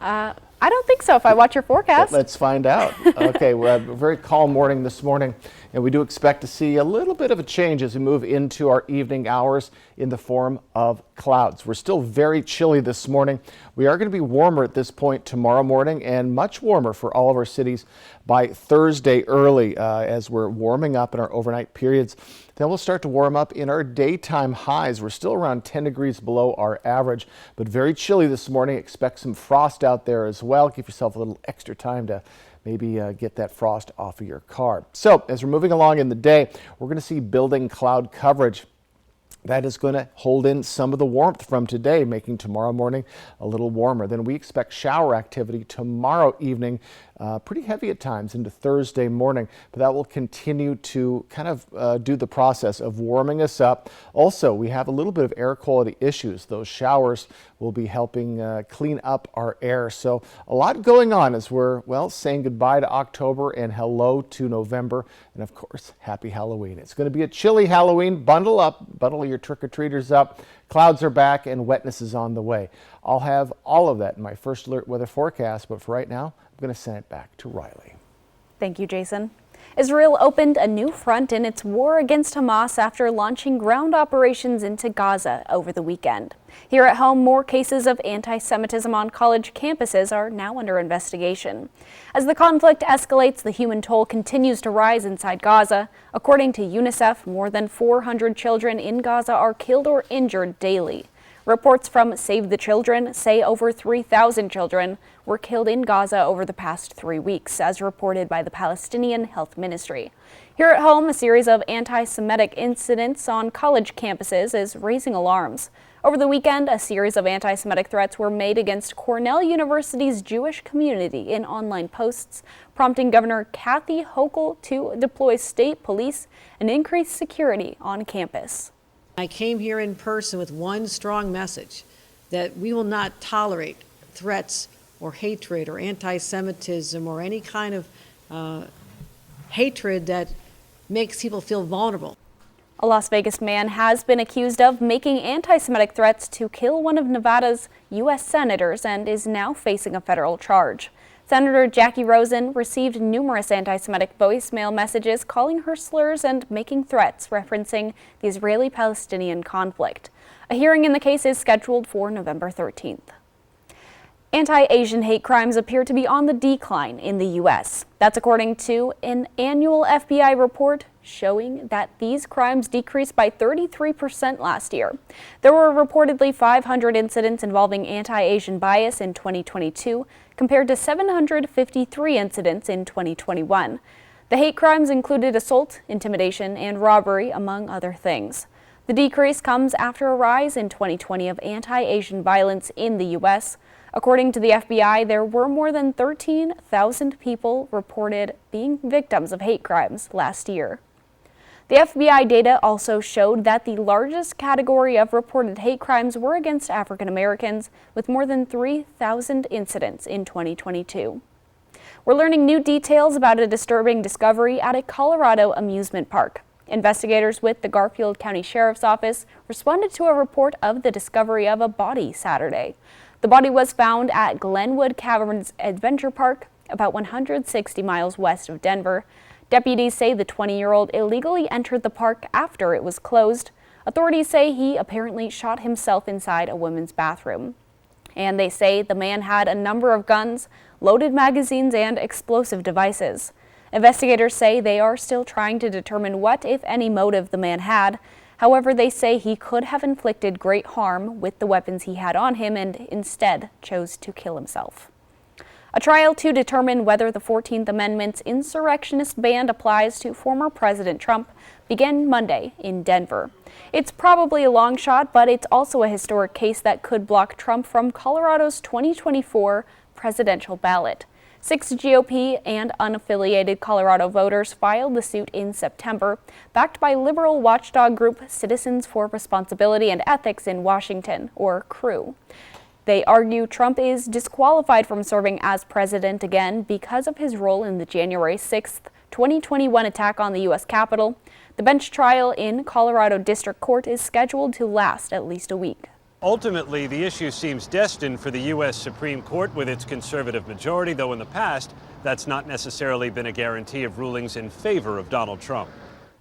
[SPEAKER 1] I don't think so if I watch your forecast.
[SPEAKER 2] Let's find out. Okay, we have a very calm morning this morning, and we do expect to see a little bit of a change as we move into our evening hours in the form of clouds. We're still very chilly this morning. We are going to be warmer at this point tomorrow morning and much warmer for all of our cities by Thursday early as we're warming up in our overnight periods. Then we'll start to warm up in our daytime highs. We're still around 10 degrees below our average, but very chilly this morning. Expect some frost out there as well. Give yourself a little extra time to maybe get that frost off of your car. So as we're moving along in the day, we're going to see building cloud coverage. That is going to hold in some of the warmth from today, making tomorrow morning a little warmer. Then we expect shower activity tomorrow evening, pretty heavy at times into Thursday morning, but that will continue to kind of do the process of warming us up. Also, we have a little bit of air quality issues. Those showers will be helping clean up our air. So a lot going on as we're, well, saying goodbye to October and hello to November. And of course, happy Halloween. It's going to be a chilly Halloween. Bundle up, bundle your trick-or-treaters up. Clouds are back and wetness is on the way. I'll have all of that in my first alert weather forecast, but for right now, I'm going to send it back to Riley.
[SPEAKER 1] Thank you, Jason. Israel opened a new front in its war against Hamas after launching ground operations into Gaza over the weekend. Here at home, more cases of anti-Semitism on college campuses are now under investigation. As the conflict escalates, the human toll continues to rise inside Gaza. According to UNICEF, more than 400 children in Gaza are killed or injured daily. Reports from Save the Children say over 3,000 children were killed in Gaza over the past 3 weeks, as reported by the Palestinian Health Ministry. Here at home, a series of anti-Semitic incidents on college campuses is raising alarms. Over the weekend, a series of anti-Semitic threats were made against Cornell University's Jewish community in online posts, prompting Governor Kathy Hochul to deploy state police and increase security on campus.
[SPEAKER 4] I came here in person with one strong message, that we will not tolerate threats or hatred or anti-Semitism or any kind of hatred that makes people feel vulnerable.
[SPEAKER 1] A Las Vegas man has been accused of making anti-Semitic threats to kill one of Nevada's U.S. senators and is now facing a federal charge. Senator Jackie Rosen received numerous anti-Semitic voicemail messages calling her slurs and making threats referencing the Israeli-Palestinian conflict. A hearing in the case is scheduled for November 13th. Anti-Asian hate crimes appear to be on the decline in the U.S. That's according to an annual FBI report showing that these crimes decreased by 33% last year. There were reportedly 500 incidents involving anti-Asian bias in 2022, compared to 753 incidents in 2021. The hate crimes included assault, intimidation, and robbery, among other things. The decrease comes after a rise in 2020 of anti-Asian violence in the U.S. According to the FBI, there were more than 13,000 people reported being victims of hate crimes last year. The FBI data also showed that the largest category of reported hate crimes were against African Americans, with more than 3,000 incidents in 2022. We're learning new details about a disturbing discovery at a Colorado amusement park. Investigators with the Garfield County Sheriff's Office responded to a report of the discovery of a body Saturday. The body was found at Glenwood Caverns Adventure Park, about 160 miles west of Denver. Deputies say the 20-year-old illegally entered the park after it was closed. Authorities say he apparently shot himself inside a women's bathroom. And they say the man had a number of guns, loaded magazines, and explosive devices. Investigators say they are still trying to determine what, if any, motive the man had. However, they say he could have inflicted great harm with the weapons he had on him and instead chose to kill himself. A trial to determine whether the 14th Amendment's insurrectionist ban applies to former President Trump began Monday in Denver. It's probably a long shot, but it's also a historic case that could block Trump from Colorado's 2024 presidential ballot. 6 GOP and unaffiliated Colorado voters filed the suit in September, backed by liberal watchdog group Citizens for Responsibility and Ethics in Washington, or CREW. They argue Trump is disqualified from serving as president again because of his role in the January 6th, 2021 attack on the U.S. Capitol. The bench trial in Colorado District Court is scheduled to last at least a week.
[SPEAKER 5] Ultimately, the issue seems destined for the U.S. Supreme Court with its conservative majority, though in the past, that's not necessarily been a guarantee of rulings in favor of Donald Trump.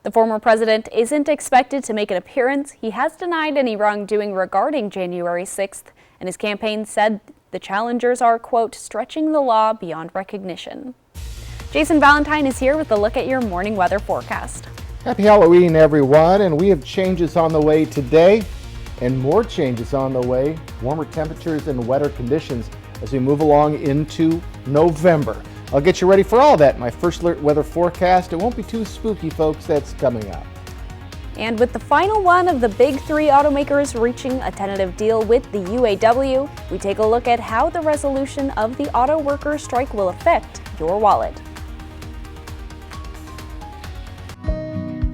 [SPEAKER 1] The former president isn't expected to make an appearance. He has denied any wrongdoing regarding January 6th, and his campaign said the challengers are, quote, stretching the law beyond recognition. Jason Valentine is here with a look at your morning weather forecast.
[SPEAKER 2] Happy Halloween, everyone, and we have changes on the way today and more changes on the way. Warmer temperatures and wetter conditions as we move along into November. I'll get you ready for all that. My first alert weather forecast. It won't be too spooky, folks. That's coming up.
[SPEAKER 1] And with the final one of the big three automakers reaching a tentative deal with the UAW, we take a look at how the resolution of the auto workers' strike will affect your wallet.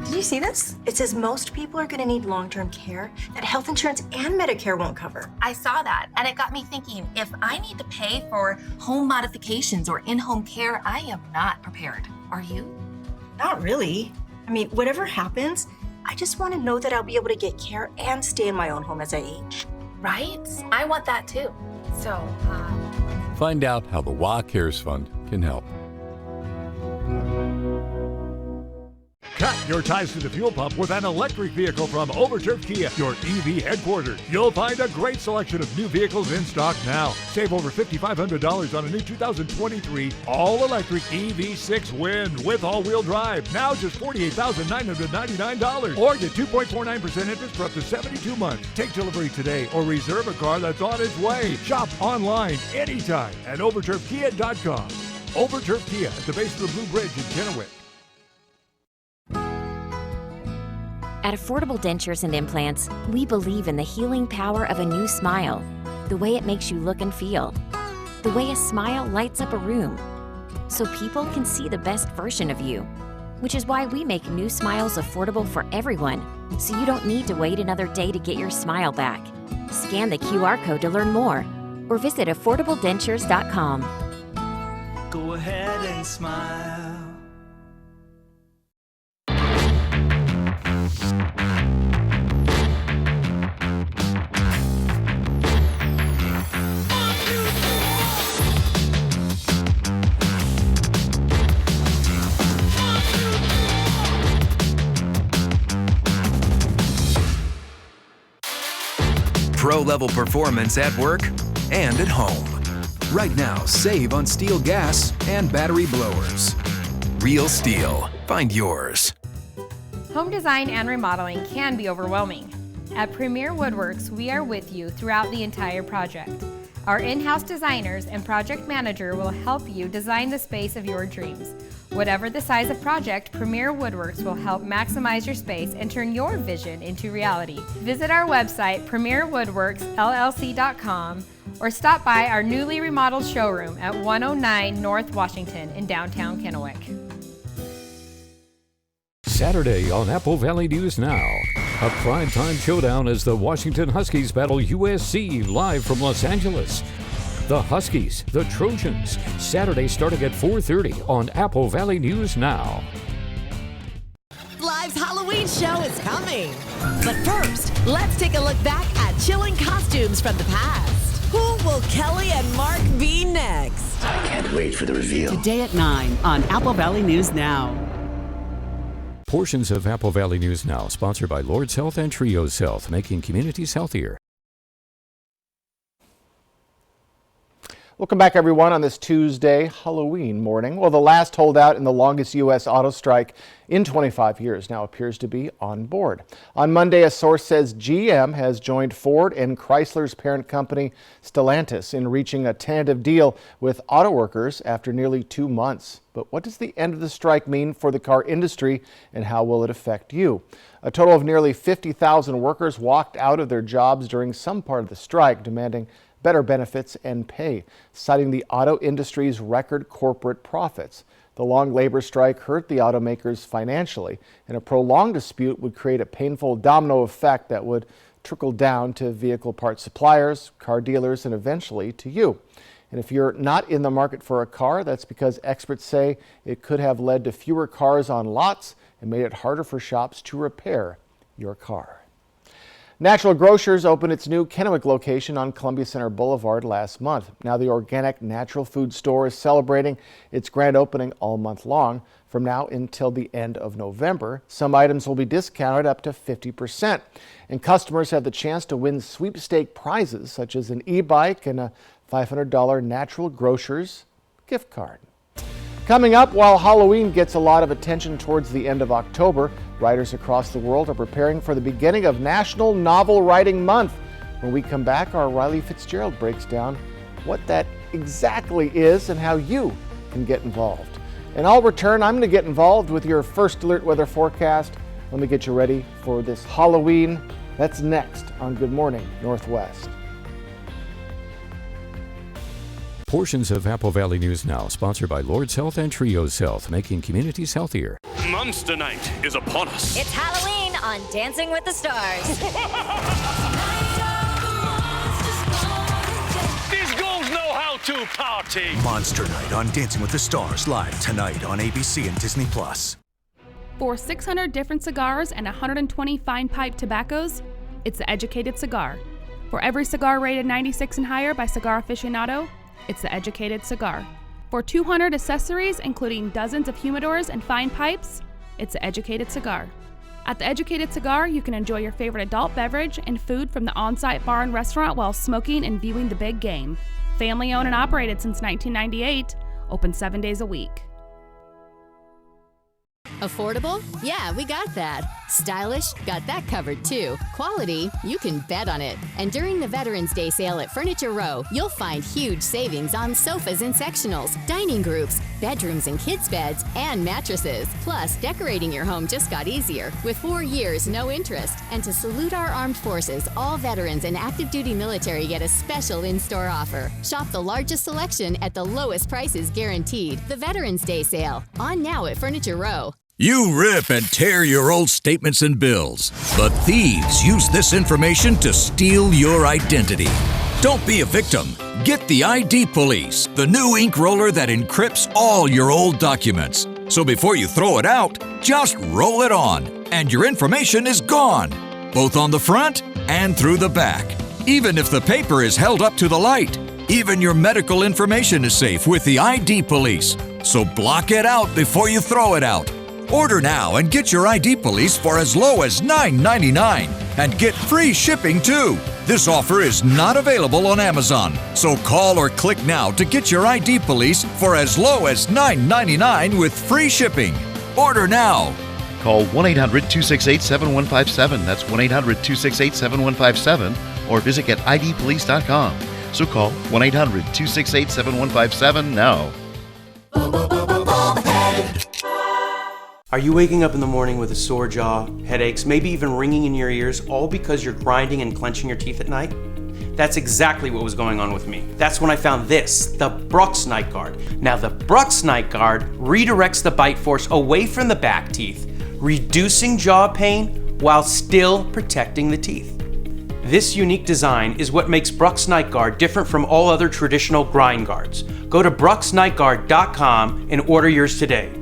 [SPEAKER 6] Did you see this? It says most people are going to need long-term care that health insurance and Medicare won't cover.
[SPEAKER 22] I saw that, and it got me thinking, if I need to pay for home modifications or in-home care, I am not prepared. Are you?
[SPEAKER 6] Not really. I mean, whatever happens, I just want to know that I'll be able to get care and stay in my own home as I age.
[SPEAKER 22] Right? I want that too. So,
[SPEAKER 13] Find out how the WA Cares Fund can help.
[SPEAKER 17] Cut your ties to the fuel pump with an electric vehicle from Overturf Kia, your EV headquarters. You'll find a great selection of new vehicles in stock now. Save over $5,500 on a new 2023 all-electric EV6 Wind with all-wheel drive. Now just $48,999. Or get 2.49% interest for up to 72 months. Take delivery today or reserve a car that's on its way. Shop online anytime at overturfkia.com. Overturf Kia at the base of the Blue Bridge in Kennewick.
[SPEAKER 18] At Affordable Dentures and Implants, we believe in the healing power of a new smile, the way it makes you look and feel, the way a smile lights up a room, so people can see the best version of you, which is why we make new smiles affordable for everyone, so you don't need to wait another day to get your smile back. Scan the QR code to learn more, or visit affordabledentures.com.
[SPEAKER 20] Go ahead and smile.
[SPEAKER 29] Pro-level performance at work and at home. Right now, save on steel gas and battery blowers. Real Steel. Find yours.
[SPEAKER 21] Home design and remodeling can be overwhelming. At Premier Woodworks, we are with you throughout the entire project. Our in-house designers and project manager will help you design the space of your dreams. Whatever the size of project, Premier Woodworks will help maximize your space and turn your vision into reality. Visit our website, premierwoodworksllc.com, or stop by our newly remodeled showroom at 109 North Washington in downtown Kennewick.
[SPEAKER 3] Saturday on Apple Valley News Now, a primetime showdown as the Washington Huskies battle USC live from Los Angeles. The Huskies, the Trojans, Saturday starting at 4:30 on Apple Valley News Now.
[SPEAKER 20] Live's Halloween show is coming. But first, let's take a look back at chilling costumes from the past. Who will Kelly and Mark be next?
[SPEAKER 13] I can't wait for the reveal.
[SPEAKER 28] Today at 9 on Apple Valley News Now.
[SPEAKER 3] Portions of Apple Valley News Now, sponsored by Lord's Health and Trios Health, making communities healthier.
[SPEAKER 2] Welcome back, everyone, on this Tuesday Halloween morning. Well, the last holdout in the longest U.S. auto strike in 25 years now appears to be on board. On Monday, a source says GM has joined Ford and Chrysler's parent company, Stellantis, in reaching a tentative deal with auto workers after nearly 2 months. But what does the end of the strike mean for the car industry, and how will it affect you? A total of nearly 50,000 workers walked out of their jobs during some part of the strike, demanding better benefits and pay, citing the auto industry's record corporate profits. The long labor strike hurt the automakers financially, and a prolonged dispute would create a painful domino effect that would trickle down to vehicle parts suppliers, car dealers, and eventually to you. And if you're not in the market for a car, that's because experts say it could have led to fewer cars on lots and made it harder for shops to repair your car. Natural Grocers opened its new Kennewick location on Columbia Center Boulevard last month. Now the organic natural food store is celebrating its grand opening all month long. From now until the end of November, some items will be discounted up to 50%. And customers have the chance to win sweepstake prizes such as an e-bike and a $500 Natural Grocers gift card. Coming up, while Halloween gets a lot of attention towards the end of October, writers across the world are preparing for the beginning of National Novel Writing Month. When we come back, our Riley Fitzgerald breaks down what that exactly is and how you can get involved. And I'll return. I'm going to get involved with your First Alert weather forecast. Let me get you ready for this Halloween. That's next on Good Morning Northwest.
[SPEAKER 3] Portions of Apple Valley News Now, sponsored by Lord's Health and Trios Health, making communities healthier.
[SPEAKER 8] Monster Night is upon us.
[SPEAKER 9] It's Halloween on Dancing with the Stars.
[SPEAKER 8] These ghouls know how to party.
[SPEAKER 12] Monster Night on Dancing with the Stars, live tonight on ABC and Disney+.
[SPEAKER 19] For 600 different cigars and 120 fine pipe tobaccos, it's The Educated Cigar. For every cigar rated 96 and higher by Cigar Aficionado, it's The Educated Cigar. For 200 accessories, including dozens of humidors and fine pipes, it's The Educated Cigar. At The Educated Cigar, you can enjoy your favorite adult beverage and food from the on-site bar and restaurant while smoking and viewing the big game. Family owned and operated since 1998, open 7 days a week.
[SPEAKER 23] Affordable? Yeah, we got that. Stylish? Got that covered too. Quality? You can bet on it. And during the Veterans Day sale at Furniture Row, you'll find huge savings on sofas and sectionals, dining groups, bedrooms and kids' beds, and mattresses. Plus, decorating your home just got easier with 4 years, no interest. And to salute our armed forces, all veterans and active duty military get a special in-store offer. Shop the largest selection at the lowest prices guaranteed. The Veterans Day sale, on now at Furniture Row.
[SPEAKER 24] You rip and tear your old statements and bills, but thieves use this information to steal your identity. Don't be a victim. Get the ID Police, the new ink roller that encrypts all your old documents. So before you throw it out, just roll it on, and your information is gone, both on the front and through the back. Even if the paper is held up to the light, even your medical information is safe with the ID Police. So block it out before you throw it out. Order now and get your ID Police for as low as $9.99 and get free shipping too. This offer is not available on Amazon, so call or click now to get your ID Police for as low as $9.99 with free shipping. Order now.
[SPEAKER 25] Call 1-800-268-7157. That's 1-800-268-7157 or visit getidpolice.com. So call 1-800-268-7157 now.
[SPEAKER 26] Are you waking up in the morning with a sore jaw, headaches, maybe even ringing in your ears, all because you're grinding and clenching your teeth at night? That's exactly what was going on with me. That's when I found this, the Brux Night Guard. Now the Brux Night Guard redirects the bite force away from the back teeth, reducing jaw pain while still protecting the teeth. This unique design is what makes Brux Night Guard different from all other traditional grind guards. Go to bruxnightguard.com and order yours today.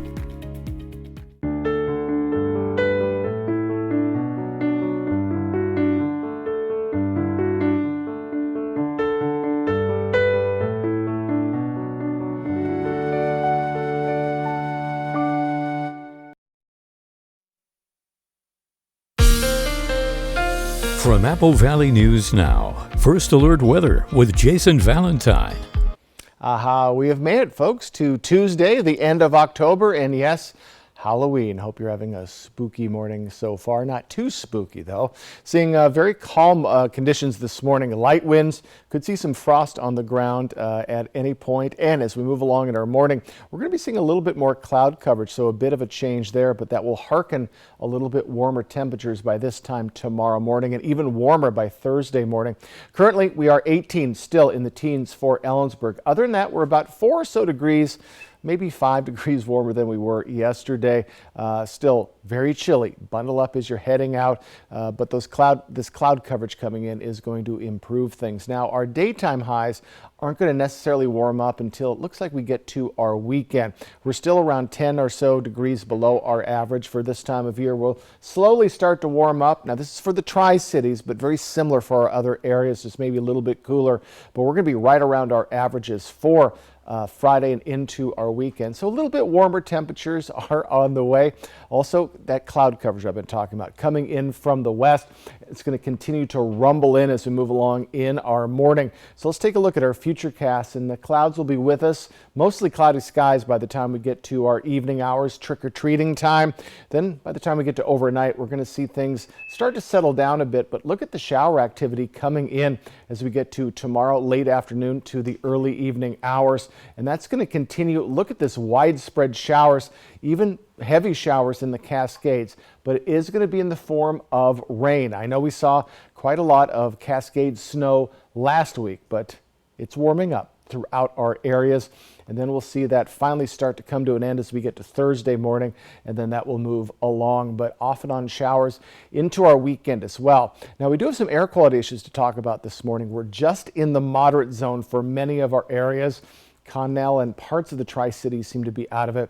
[SPEAKER 3] From Apple Valley News Now, First Alert Weather with Jason Valentine.
[SPEAKER 2] Aha, we have made it, folks, to Tuesday, the end of October, and yes, Halloween. Hope you're having a spooky morning so far. Not too spooky, though. Seeing very calm conditions this morning. Light winds. Could see some frost on the ground at any point. And as we move along in our morning, we're going to be seeing a little bit more cloud coverage, so a bit of a change there, but that will hearken a little bit warmer temperatures by this time tomorrow morning, and even warmer by Thursday morning. Currently, we are 18, still in the teens for Ellensburg. Other than that, we're about 4 or so degrees, maybe 5 degrees warmer than we were yesterday. Still very chilly. Bundle up as you're heading out, but this cloud coverage coming in is going to improve things. Now, our daytime highs aren't going to necessarily warm up until it looks like we get to our weekend. We're still around 10 or so degrees below our average for this time of year. We'll slowly start to warm up. Now, this is for the Tri-Cities, but very similar for our other areas, just maybe a little bit cooler, but we're going to be right around our averages for Friday and into our weekend. So a little bit warmer temperatures are on the way. Also, that cloud coverage I've been talking about coming in from the west. It's going to continue to rumble in as we move along in our morning. So let's take a look at our futurecast, and the clouds will be with us. Mostly cloudy skies by the time we get to our evening hours, trick-or-treating time. Then by the time we get to overnight, we're going to see things start to settle down a bit, but look at the shower activity coming in as we get to tomorrow late afternoon to the early evening hours. And that's going to continue. Look at this widespread showers, even heavy showers in the Cascades, but it is going to be in the form of rain. I know we saw quite a lot of Cascade snow last week, but it's warming up throughout our areas. And then we'll see that finally start to come to an end as we get to Thursday morning, and then that will move along, but off and on showers into our weekend as well. Now, we do have some air quality issues to talk about this morning. We're just in the moderate zone for many of our areas. Connell and parts of the Tri-Cities seem to be out of it,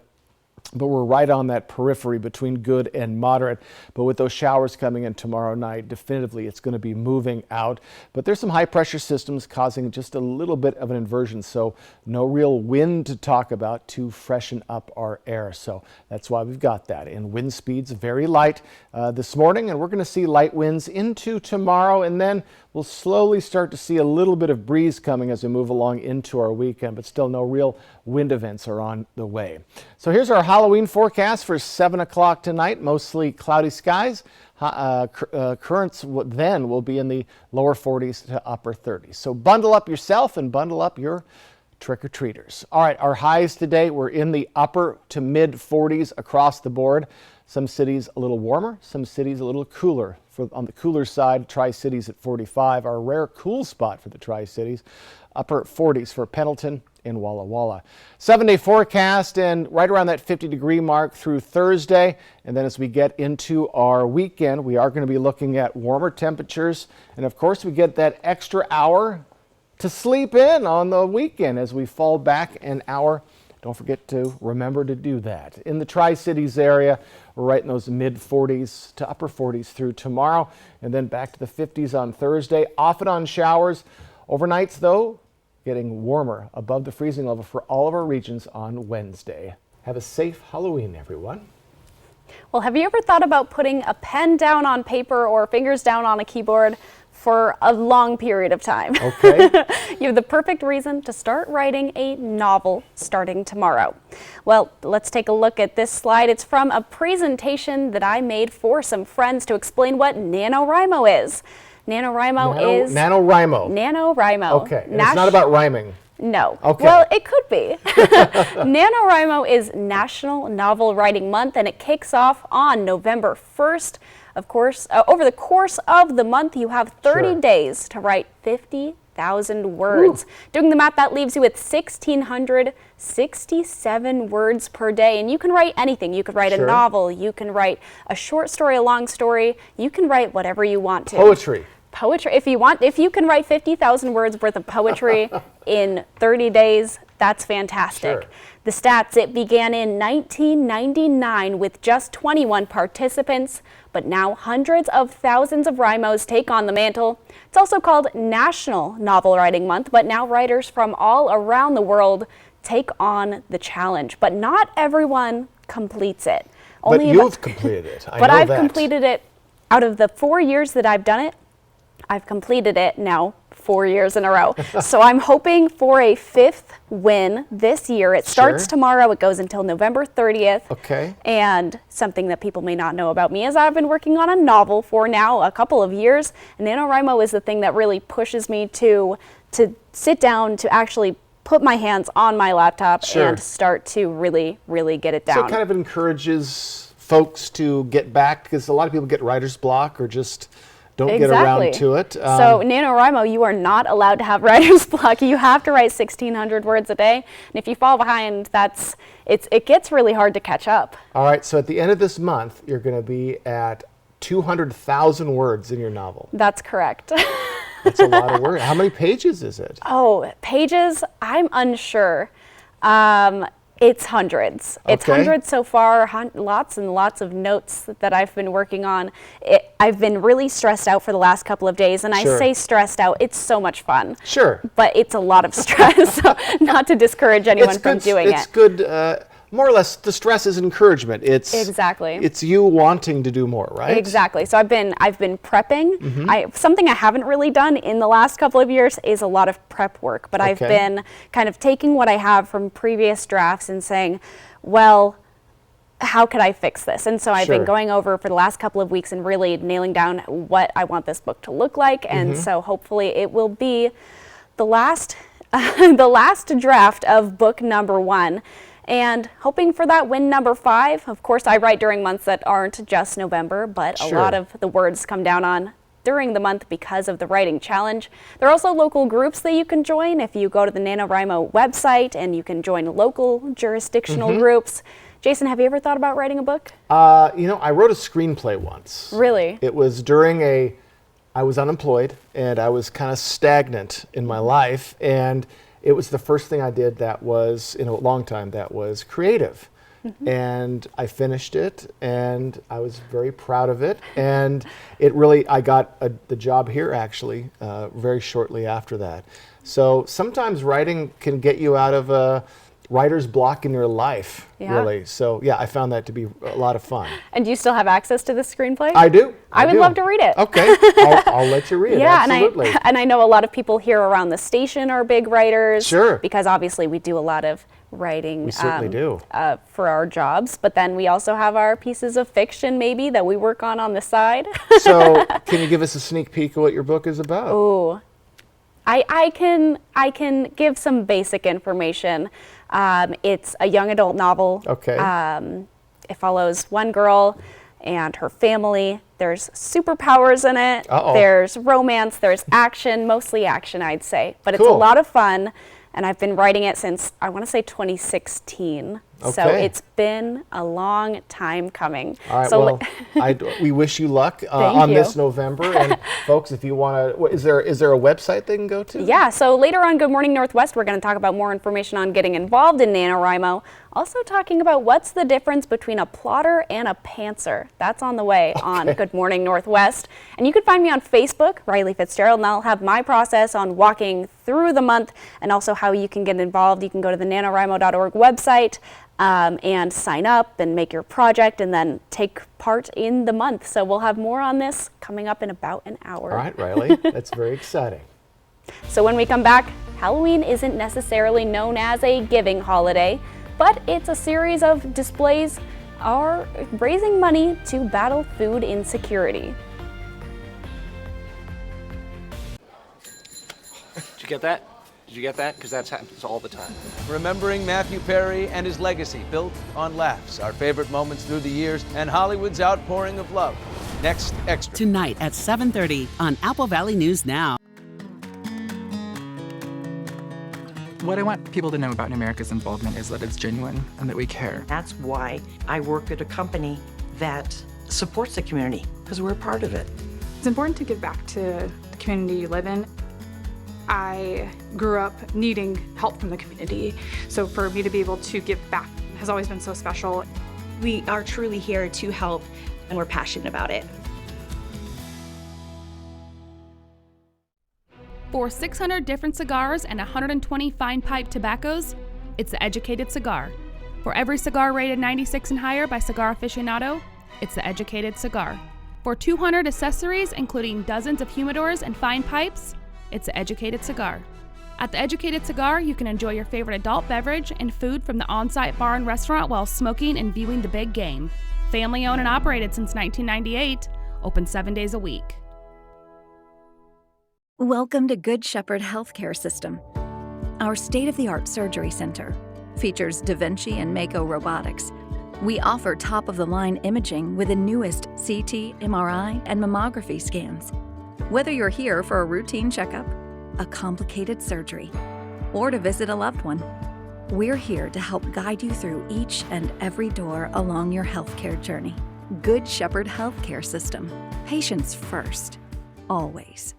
[SPEAKER 2] but we're right on that periphery between good and moderate. But with those showers coming in tomorrow night, definitively it's going to be moving out. But there's some high pressure systems causing just a little bit of an inversion, so no real wind to talk about to freshen up our air. So that's why we've got that. And wind speeds very light this morning, and we're going to see light winds into tomorrow, and then we'll slowly start to see a little bit of breeze coming as we move along into our weekend, but still no real wind events are on the way. So here's our Halloween forecast for 7 o'clock tonight. Mostly cloudy skies. Currents then will be in the lower 40s to upper 30s. So bundle up yourself and bundle up your trick-or-treaters. All right, our highs today, we're in the upper to mid 40s across the board. Some cities a little warmer, some cities a little cooler. On the cooler side, Tri-Cities at 45, our rare cool spot for the Tri-Cities. Upper 40s for Pendleton and Walla Walla. 7-day forecast, and right around that 50-degree mark through Thursday. And then as we get into our weekend, we are going to be looking at warmer temperatures. And of course, we get that extra hour to sleep in on the weekend as we fall back an hour. Don't forget to remember to do that. In the Tri-Cities area, we're right in those mid 40s to upper 40s through tomorrow, and then back to the 50s on Thursday. Off and on showers. Overnights, though, getting warmer above the freezing level for all of our regions on Wednesday. Have a safe Halloween, everyone.
[SPEAKER 1] Well, have you ever thought about putting a pen down on paper or fingers down on a keyboard for a long period of time?
[SPEAKER 2] Okay.
[SPEAKER 1] You have the perfect reason to start writing a novel starting tomorrow. Well, let's take a look at this slide. It's from a presentation that I made for some friends to explain what NaNoWriMo is. NaNoWriMo is...
[SPEAKER 2] NaNoWriMo.
[SPEAKER 1] NaNoWriMo.
[SPEAKER 2] Okay, and it's not about rhyming.
[SPEAKER 1] No.
[SPEAKER 2] Okay.
[SPEAKER 1] Well, it could be. NaNoWriMo is National Novel Writing Month, and it kicks off on November 1st. Of course, over the course of the month, you have 30 days to write 50,000 words. Ooh. Doing the math, that leaves you with 1,667 words per day. And you can write anything. You could write a novel. You can write a short story, a long story. You can write whatever you want to.
[SPEAKER 2] Poetry.
[SPEAKER 1] Poetry. If you can write 50,000 words worth of poetry in 30 days, that's fantastic.
[SPEAKER 2] Sure.
[SPEAKER 1] The stats, it began in 1999 with just 21 participants, but now hundreds of thousands of rhymos take on the mantle. It's also called National Novel Writing Month, but now writers from all around the world take on the challenge. But not everyone completes it.
[SPEAKER 2] But you've completed it. I know
[SPEAKER 1] I've completed it. Out of the 4 years that I've done it, I've completed it now 4 years in a row. So I'm hoping for a 5th win this year. It starts tomorrow. It goes until November 30th.
[SPEAKER 2] Okay.
[SPEAKER 1] And something that people may not know about me is I've been working on a novel for now a couple of years. And NaNoWriMo is the thing that really pushes me to sit down, to actually put my hands on my laptop and start to really, really get it down.
[SPEAKER 2] So it kind of encourages folks to get back, because a lot of people get writer's block or just don't get around to it.
[SPEAKER 1] So NaNoWriMo, you are not allowed to have writer's block. You have to write 1,600 words a day. And if you fall behind, it gets really hard to catch up.
[SPEAKER 2] All right, so at the end of this month, you're going to be at 200,000 words in your novel.
[SPEAKER 1] That's correct.
[SPEAKER 2] That's a lot of words. How many pages is it?
[SPEAKER 1] Oh, pages? I'm unsure. It's hundreds. It's hundreds so far, lots and lots of notes that I've been working on. I've been really stressed out for the last couple of days, and I say stressed out, it's so much fun.
[SPEAKER 2] Sure.
[SPEAKER 1] But it's a lot of stress, so not to discourage anyone from doing it.
[SPEAKER 2] It's good, more or less, the stress is encouragement. It's It's you wanting to do more, right?
[SPEAKER 1] Exactly. So I've been prepping. Something I haven't really done in the last couple of years is a lot of prep work, but I've been kind of taking what I have from previous drafts and saying, well, how could I fix this? And so I've been going over for the last couple of weeks and really nailing down what I want this book to look like. And so hopefully it will be the last draft of book number 1. And hoping for that win number 5. Of course, I write during months that aren't just November, but a lot of the words come down on during the month because of the writing challenge. There are also local groups that you can join if you go to the NaNoWriMo website, and you can join local jurisdictional groups. Jason, have you ever thought about writing a book?
[SPEAKER 2] You know, I wrote a screenplay once.
[SPEAKER 1] Really?
[SPEAKER 2] It was during I was unemployed and I was kind of stagnant in my life, and it was the first thing I did that was, in a long time, that was creative. And I finished it, and I was very proud of it. And it really, I got the job here, actually, very shortly after that. So sometimes writing can get you out of a writer's block in your life, really. So yeah, I found that to be a lot of fun.
[SPEAKER 1] And do you still have access to the screenplay?
[SPEAKER 2] I do.
[SPEAKER 1] I would love to read it.
[SPEAKER 2] Okay, I'll let you read it, absolutely.
[SPEAKER 1] And I know a lot of people here around the station are big writers.
[SPEAKER 2] Sure.
[SPEAKER 1] Because obviously we do a lot of writing.
[SPEAKER 2] We certainly do.
[SPEAKER 1] For our jobs, but then we also have our pieces of fiction maybe that we work on the side.
[SPEAKER 2] So can you give us a sneak peek of what your book is about?
[SPEAKER 1] Ooh, I can give some basic information. It's a young adult novel.
[SPEAKER 2] Okay.
[SPEAKER 1] It follows one girl and her family. There's superpowers in it. There's romance, there's action, mostly action, I'd say. But it's a lot of fun, and I've been writing it since, I want to say 2016. So it's been a long time coming.
[SPEAKER 2] All right,
[SPEAKER 1] so
[SPEAKER 2] we wish you luck on this November. And folks, if you want to, is there a website they can go to?
[SPEAKER 1] Yeah, so later on Good Morning Northwest, we're going to talk about more information on getting involved in NaNoWriMo. Also talking about what's the difference between a plotter and a pantser. That's on the way on Good Morning Northwest. And you can find me on Facebook, Riley Fitzgerald, and I'll have my process on walking through the month and also how you can get involved. You can go to the nanowrimo.org website and sign up and make your project and then take part in the month. So we'll have more on this coming up in about an hour.
[SPEAKER 2] All right, Riley, that's very exciting.
[SPEAKER 1] So when we come back, Halloween isn't necessarily known as a giving holiday, but it's a series of displays are raising money to battle food insecurity.
[SPEAKER 4] Did you get that? Did you get that? Because that happens all the time.
[SPEAKER 5] Remembering Matthew Perry and his legacy built on laughs, our favorite moments through the years, and Hollywood's outpouring of love. Next Extra.
[SPEAKER 28] Tonight at 7:30 on Apple Valley News Now.
[SPEAKER 7] What I want people to know about New America's involvement is that it's genuine and that we care.
[SPEAKER 10] That's why I work at a company that supports the community, because we're a part of it.
[SPEAKER 11] It's important to give back to the community you live in. I grew up needing help from the community, so for me to be able to give back has always been so special.
[SPEAKER 14] We are truly here to help, and we're passionate about it.
[SPEAKER 19] For 600 different cigars and 120 fine pipe tobaccos, it's The Educated Cigar. For every cigar rated 96 and higher by Cigar Aficionado, it's The Educated Cigar. For 200 accessories, including dozens of humidors and fine pipes, It's The Educated Cigar. At The Educated Cigar, you can enjoy your favorite adult beverage and food from the on-site bar and restaurant while smoking and viewing the big game. Family owned and operated since 1998, open 7 days a week.
[SPEAKER 6] Welcome to Good Shepherd Healthcare System. Our state-of-the-art surgery center features Da Vinci and Mako robotics. We offer top-of-the-line imaging with the newest CT, MRI, and mammography scans. Whether you're here for a routine checkup, a complicated surgery, or to visit a loved one, we're here to help guide you through each and every door along your healthcare journey. Good Shepherd Healthcare System. Patients first. Always.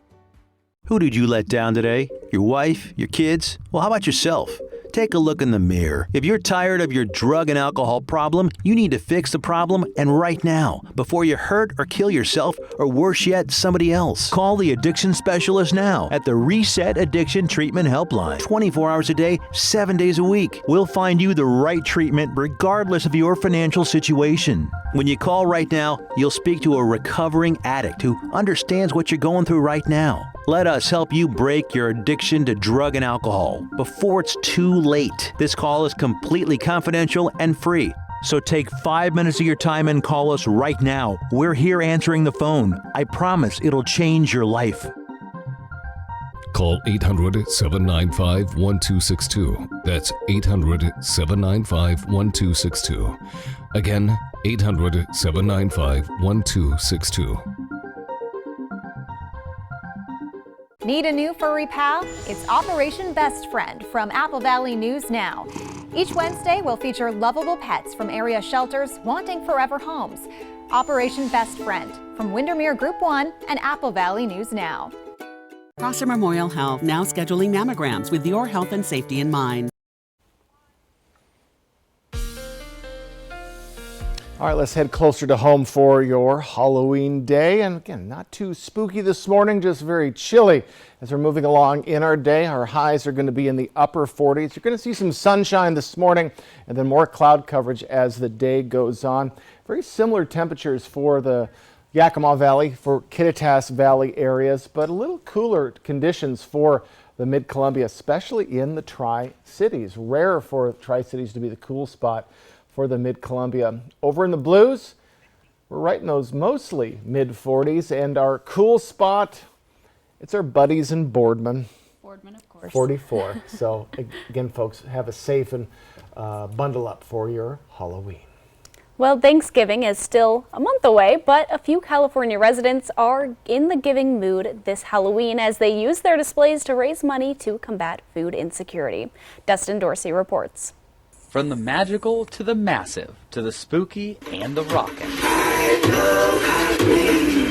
[SPEAKER 5] Who did you let down today? Your wife? Your kids? Well, how about yourself? Take a look in the mirror. If you're tired of your drug and alcohol problem, you need to fix the problem, and right now, before you hurt or kill yourself, or worse yet, somebody else. Call the addiction specialist now at the Reset Addiction Treatment Helpline. 24 hours a day, 7 days a week. We'll find you the right treatment regardless of your financial situation. When you call right now, you'll speak to a recovering addict who understands what you're going through right now. Let us help you break your addiction to drug and alcohol before it's too late. This call is completely confidential and free. So take 5 minutes of your time and call us right now. We're here answering the phone. I promise it'll change your life.
[SPEAKER 13] Call 800-795-1262. That's 800-795-1262. Again, 800-795-1262.
[SPEAKER 9] Need a new furry pal? It's Operation Best Friend from Apple Valley News Now. Each Wednesday, we'll feature lovable pets from area shelters wanting forever homes. Operation Best Friend from Windermere Group 1 and Apple Valley News Now.
[SPEAKER 28] Prosser Memorial Health now scheduling mammograms with your health and safety in mind.
[SPEAKER 2] All right, let's head closer to home for your Halloween day. And again, not too spooky this morning, just very chilly as we're moving along in our day. Our highs are going to be in the upper 40s. You're going to see some sunshine this morning and then more cloud coverage as the day goes on. Very similar temperatures for the Yakima Valley, for Kittitas Valley areas, but a little cooler conditions for the Mid-Columbia, especially in the Tri-Cities. Rare for Tri-Cities to be the cool spot for the Mid-Columbia. Over in the Blues, we're right in those mostly mid-40s, and our cool spot, it's our buddies in Boardman.
[SPEAKER 1] Boardman, of course.
[SPEAKER 2] 44. So again, folks, have a safe and bundle up for your Halloween.
[SPEAKER 1] Well, Thanksgiving is still a month away, but a few California residents are in the giving mood this Halloween as they use their displays to raise money to combat food insecurity. Dustin Dorsey reports.
[SPEAKER 15] From the magical to the massive, to the spooky and the rockin',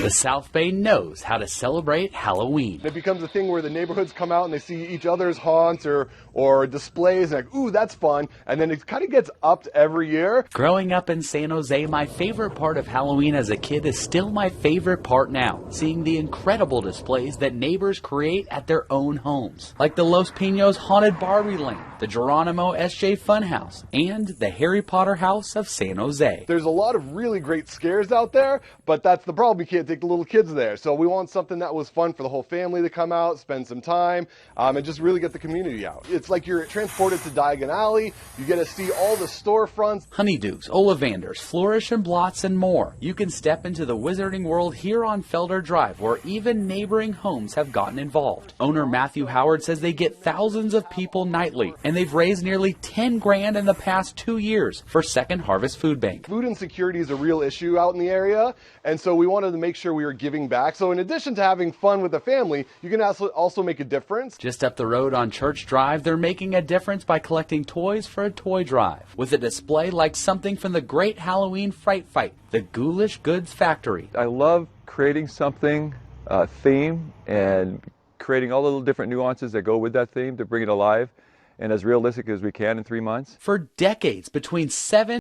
[SPEAKER 15] the South Bay knows how to celebrate Halloween.
[SPEAKER 16] It becomes a thing where the neighborhoods come out and they see each other's haunts or displays and like, ooh, that's fun. And then it kind of gets upped every year.
[SPEAKER 15] Growing up in San Jose, my favorite part of Halloween as a kid is still my favorite part now. Seeing the incredible displays that neighbors create at their own homes. Like the Los Pinos Haunted Barbie Lane, the Geronimo SJ Funhouse, and the Harry Potter House of San Jose.
[SPEAKER 16] There's a lot of really great scares out there, but that's the problem. You can't take the little kids there. So we want something that was fun for the whole family to come out, spend some time, and just really get the community out. It's like you're transported to Diagon Alley. You get to see all the storefronts.
[SPEAKER 15] Honeydews, Ollivanders, Flourish and Blots, and more. You can step into the wizarding world here on Felder Drive, where even neighboring homes have gotten involved. Owner Matthew Howard says they get thousands of people nightly, and they've raised nearly 10 grand in the past 2 years for Second Harvest Food Bank.
[SPEAKER 16] Food insecurity is a real issue out in the area, and so we wanted to make sure we were giving back. So in addition to having fun with the family, you can also make a difference.
[SPEAKER 15] Just up the road on Church Drive, they're making a difference by collecting toys for a toy drive, with a display like something from the Great Halloween Fright Fight, the Ghoulish Goods Factory.
[SPEAKER 17] I love creating something, theme, and creating all the little different nuances that go with that theme to bring it alive and as realistic as we can in 3 months.
[SPEAKER 15] For decades, between 7